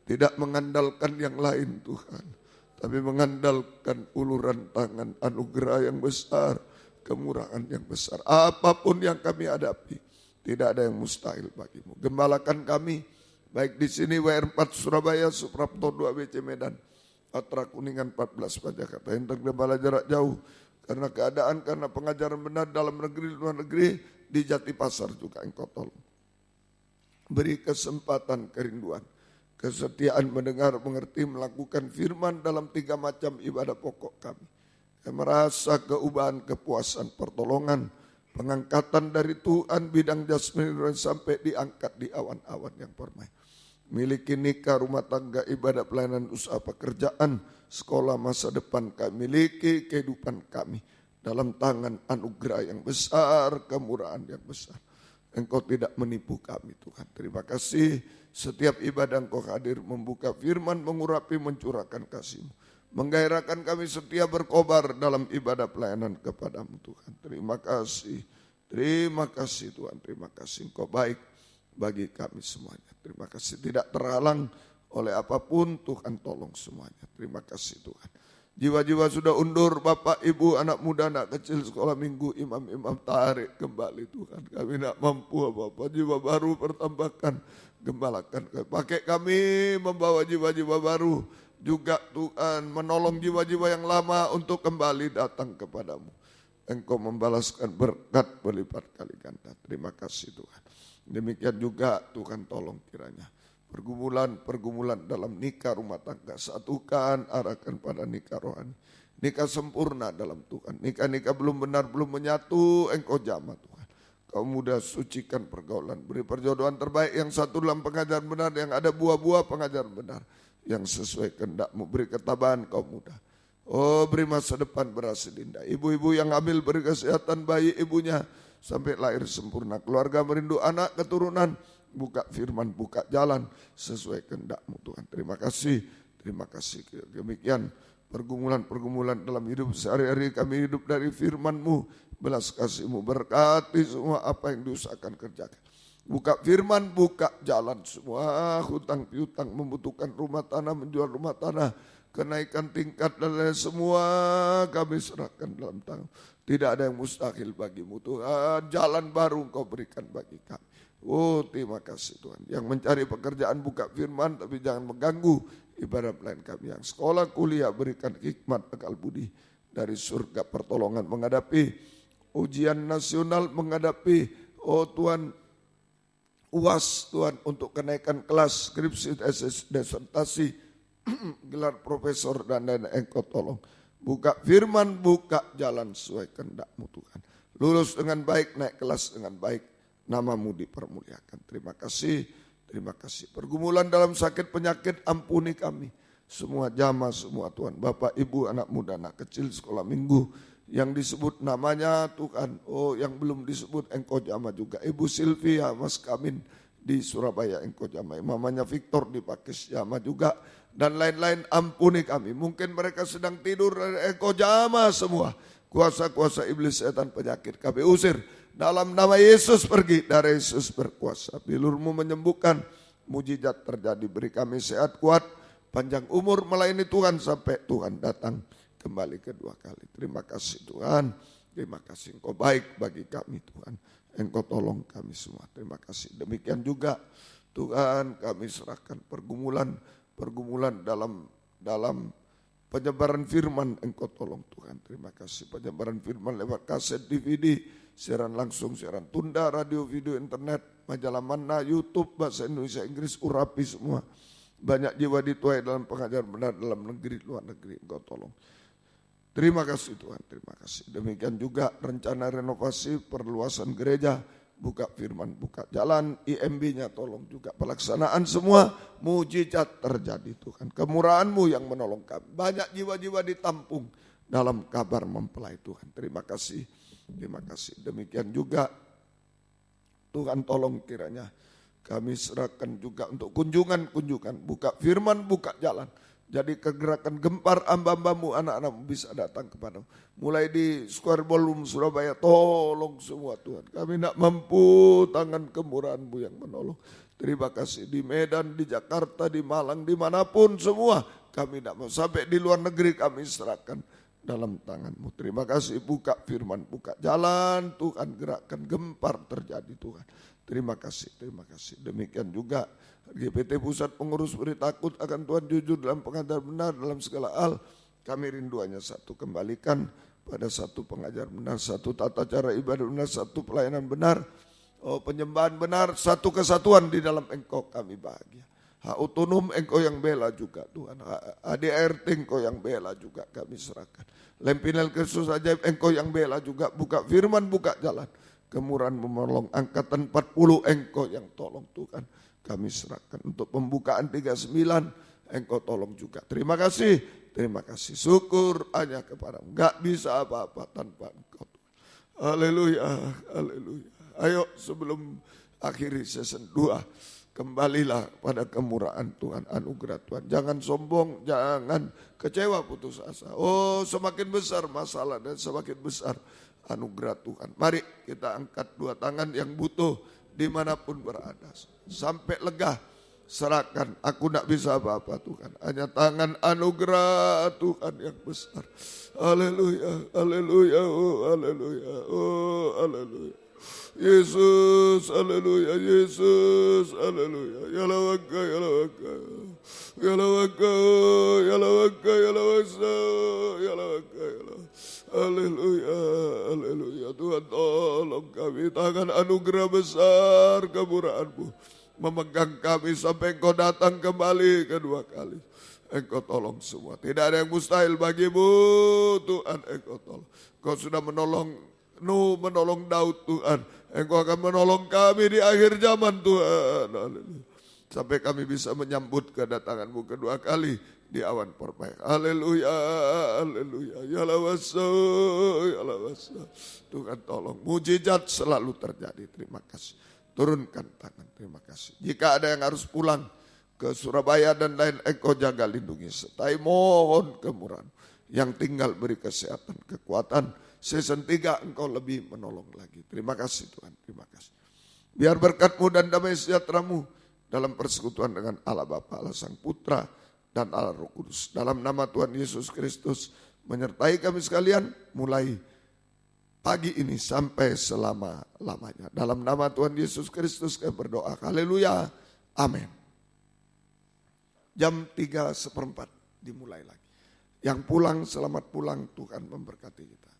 Tidak mengandalkan yang lain Tuhan. Tapi mengandalkan uluran tangan, anugerah yang besar, kemurahan yang besar. Apapun yang kami hadapi, tidak ada yang mustahil bagi-Mu. Gembalakan kami, baik di sini WR4 Surabaya, Suprapto 2 BC Medan, Patra Kuningan 14 Jakarta. Yang tergembala jarak jauh, karena keadaan, karena pengajaran benar dalam negeri, luar negeri, di Jati Pasar juga Engkau tolong. Beri kesempatan kerinduan, kesetiaan mendengar, mengerti, melakukan firman dalam 3 macam ibadah pokok kami. Kami merasa keubahan, kepuasan, pertolongan, pengangkatan dari Tuhan bidang jasmani sampai diangkat di awan-awan yang permai. Miliki nikah, rumah tangga, ibadah, pelayanan, usaha, pekerjaan, sekolah, masa depan kami. Miliki kehidupan kami dalam tangan anugerah yang besar, kemurahan yang besar. Engkau tidak menipu kami Tuhan. Terima kasih setiap ibadah Engkau hadir, membuka firman, mengurapi, mencurahkan kasih-Mu. Menggairahkan kami setia berkobar dalam ibadah pelayanan kepadamu Tuhan. Terima kasih Tuhan, terima kasih Engkau baik bagi kami semuanya. Terima kasih tidak terhalang oleh apapun, Tuhan tolong semuanya. Terima kasih Tuhan. Jiwa-jiwa sudah undur, Bapak, Ibu, anak muda, anak kecil, sekolah minggu, imam-imam tarik kembali Tuhan. Kami tidak mampu apa-apa, jiwa baru pertambahkan, gembalakan. Pakai kami membawa jiwa-jiwa baru juga Tuhan, menolong jiwa-jiwa yang lama untuk kembali datang kepadamu. Engkau membalaskan berkat berlipat kali ganda. Terima kasih Tuhan. Demikian juga Tuhan tolong kiranya pergumulan dalam nikah rumah tangga, satukan, arahkan pada nikah rohani. Nikah sempurna dalam Tuhan. Nikah belum benar, belum menyatu, Engkau jamah Tuhan. Kau mudah sucikan pergaulan, beri perjodohan terbaik yang satu dalam pengajaran benar, yang ada buah-buah pengajaran benar, yang sesuai kehendak-Mu. Beri ketabahan kau mudah. Oh, beri masa depan berhasil indah. Ibu-ibu yang hamil beri kesehatan bayi ibunya sampai lahir sempurna. Keluarga merindu anak keturunan. Buka firman, buka jalan sesuai kehendak-Mu Tuhan. Terima kasih. Demikian pergumulan dalam hidup sehari-hari kami hidup dari firman-Mu. Belas kasih-Mu berkati semua apa yang diusahakan kerjakan. Buka firman, buka jalan semua hutang piutang membutuhkan rumah tanah, menjual rumah tanah, kenaikan tingkat dan lain semua kami serahkan dalam tangan. Tidak ada yang mustahil bagi-Mu Tuhan. Jalan baru Engkau berikan bagi kami. Oh, terima kasih Tuhan. Yang mencari pekerjaan buka firman tapi jangan mengganggu ibadah pelayan kami. Yang sekolah kuliah berikan hikmat akal budi dari surga pertolongan menghadapi ujian nasional, menghadapi oh Tuhan UAS Tuhan untuk kenaikan kelas, skripsi, tesis, disertasi, gelar profesor dan lain-lain. Engkau tolong. Buka firman, buka jalan sesuai kehendak-Mu Tuhan. Lulus dengan baik, naik kelas dengan baik. Nama-Mu dipermuliakan. Terima kasih. Pergumulan dalam sakit penyakit ampuni kami. Semua jamaah, semua Tuhan. Bapak, Ibu, anak muda, anak kecil, sekolah minggu. Yang disebut namanya Tuhan. Oh, yang belum disebut Engkau jamah juga. Ibu Silvia, Mas Kamin di Surabaya Engkau jamah. Mamanya Victor di Pakis jamah juga. Dan lain-lain ampuni kami. Mungkin mereka sedang tidur, Engkau jamah semua. Kuasa-kuasa iblis, setan, penyakit kami usir. Dalam nama Yesus pergi, darah Yesus berkuasa. Bilur-Mu menyembuhkan, mujizat terjadi. Beri kami sehat kuat, panjang umur melayani Tuhan sampai Tuhan datang kembali kedua kali. Terima kasih Tuhan, terima kasih Engkau baik bagi kami Tuhan. Engkau tolong kami semua, terima kasih. Demikian juga Tuhan kami serahkan pergumulan dalam penyebaran firman Engkau tolong Tuhan. Terima kasih penyebaran firman lewat kaset, DVD, siaran langsung, siaran tunda, radio, video, internet, majalah mana, YouTube, bahasa Indonesia, Inggris, urapi semua. Banyak jiwa dituai dalam pengajaran benar dalam negeri, luar negeri. Engkau tolong. Terima kasih Tuhan, terima kasih. Demikian juga rencana renovasi, perluasan gereja, buka firman, buka jalan, IMB-nya tolong juga. Pelaksanaan semua, mujizat terjadi Tuhan. Kemurahan-Mu yang menolong kami. Banyak jiwa-jiwa ditampung dalam kabar mempelai Tuhan. Terima kasih. Demikian juga Tuhan tolong kiranya kami serahkan juga untuk kunjungan, buka firman, buka jalan. Jadi kegerakan gempar hamba-Hamba-Mu, anak-anak-Mu bisa datang kepadamu. Mulai di Square Ballroom Surabaya, tolong semua Tuhan. Kami tidak mampu, tangan kemurahan-Mu yang menolong. Terima kasih di Medan, di Jakarta, di Malang, dimanapun semua. Kami tidak mau, sampai di luar negeri kami serahkan dalam tangan-Mu. Terima kasih, buka firman, buka jalan Tuhan, gerakkan gempar terjadi Tuhan. Terima kasih. Demikian juga GPT Pusat Pengurus Beri Takut akan Tuhan, jujur dalam pengajaran benar dalam segala hal. Kami rindu hanya satu, kembalikan pada satu pengajaran benar, satu tata cara ibadah benar, satu pelayanan benar. Oh penyembahan benar, satu kesatuan di dalam Engkau kami bahagia. Hak otonom Engkau yang bela juga Tuhan. Hak ADRT Engkau yang bela juga kami serahkan. Lempinel Kristus ajaib Engkau yang bela juga. Buka firman, buka jalan. Kemurahan menolong angkatan 40 Engkau yang tolong Tuhan. Kami serahkan untuk pembukaan 39 Engkau tolong juga. Terima kasih, terima kasih. Syukur hanya kepadamu. Gak bisa apa-apa tanpa Engkau. Haleluya, haleluya. Ayo sebelum akhiri season 2, kembalilah pada kemurahan Tuhan, anugerah Tuhan. Jangan sombong, jangan kecewa, putus asa. Oh semakin besar masalah dan semakin besar anugerah Tuhan. Mari kita angkat dua tangan yang butuh dimanapun berada. Sampai lega, serahkan. Aku tidak bisa apa-apa Tuhan. Hanya tangan anugerah Tuhan yang besar. Haleluya, haleluya, oh haleluya, oh haleluya. Yesus, haleluya, Yesus, haleluya. Yalawaka, yalawaka, yalawaka, yalawaka, yalawasa, yalawaka, yalawaka. Haleluya, haleluya. Tuhan tolong kami, tangan anugerah besar kemurahan-Mu memegang kami sampai Engkau datang kembali kedua kali. Engkau tolong semua. Tidak ada yang mustahil bagimu Tuhan. Engkau tolong. Engkau sudah menolong Nuh, menolong Daud Tuhan. Engkau akan menolong kami di akhir zaman Tuhan. Haleluya. Sampai kami bisa menyambut kedatangan-Mu kedua kali di awan permai. Haleluya, haleluya. Yalawasa, yalawasa. Tuhan tolong. Mujizat selalu terjadi. Terima kasih. Turunkan tangan. Terima kasih. Jika ada yang harus pulang ke Surabaya dan lain, Engkau jaga lindungi. Sertai mohon kemurahan. Yang tinggal beri kesehatan, kekuatan. Season 3 Engkau lebih menolong lagi. Terima kasih Tuhan, terima kasih. Biar berkat-Mu dan damai sejahtera-Mu dalam persekutuan dengan Allah Bapa, Allah Sang Putra, dan Allah Roh Kudus. Dalam nama Tuhan Yesus Kristus menyertai kami sekalian mulai pagi ini sampai selama-lamanya. Dalam nama Tuhan Yesus Kristus kami berdoa. Haleluya, amin. Jam 3:15 dimulai lagi. Yang pulang selamat pulang, Tuhan memberkati kita.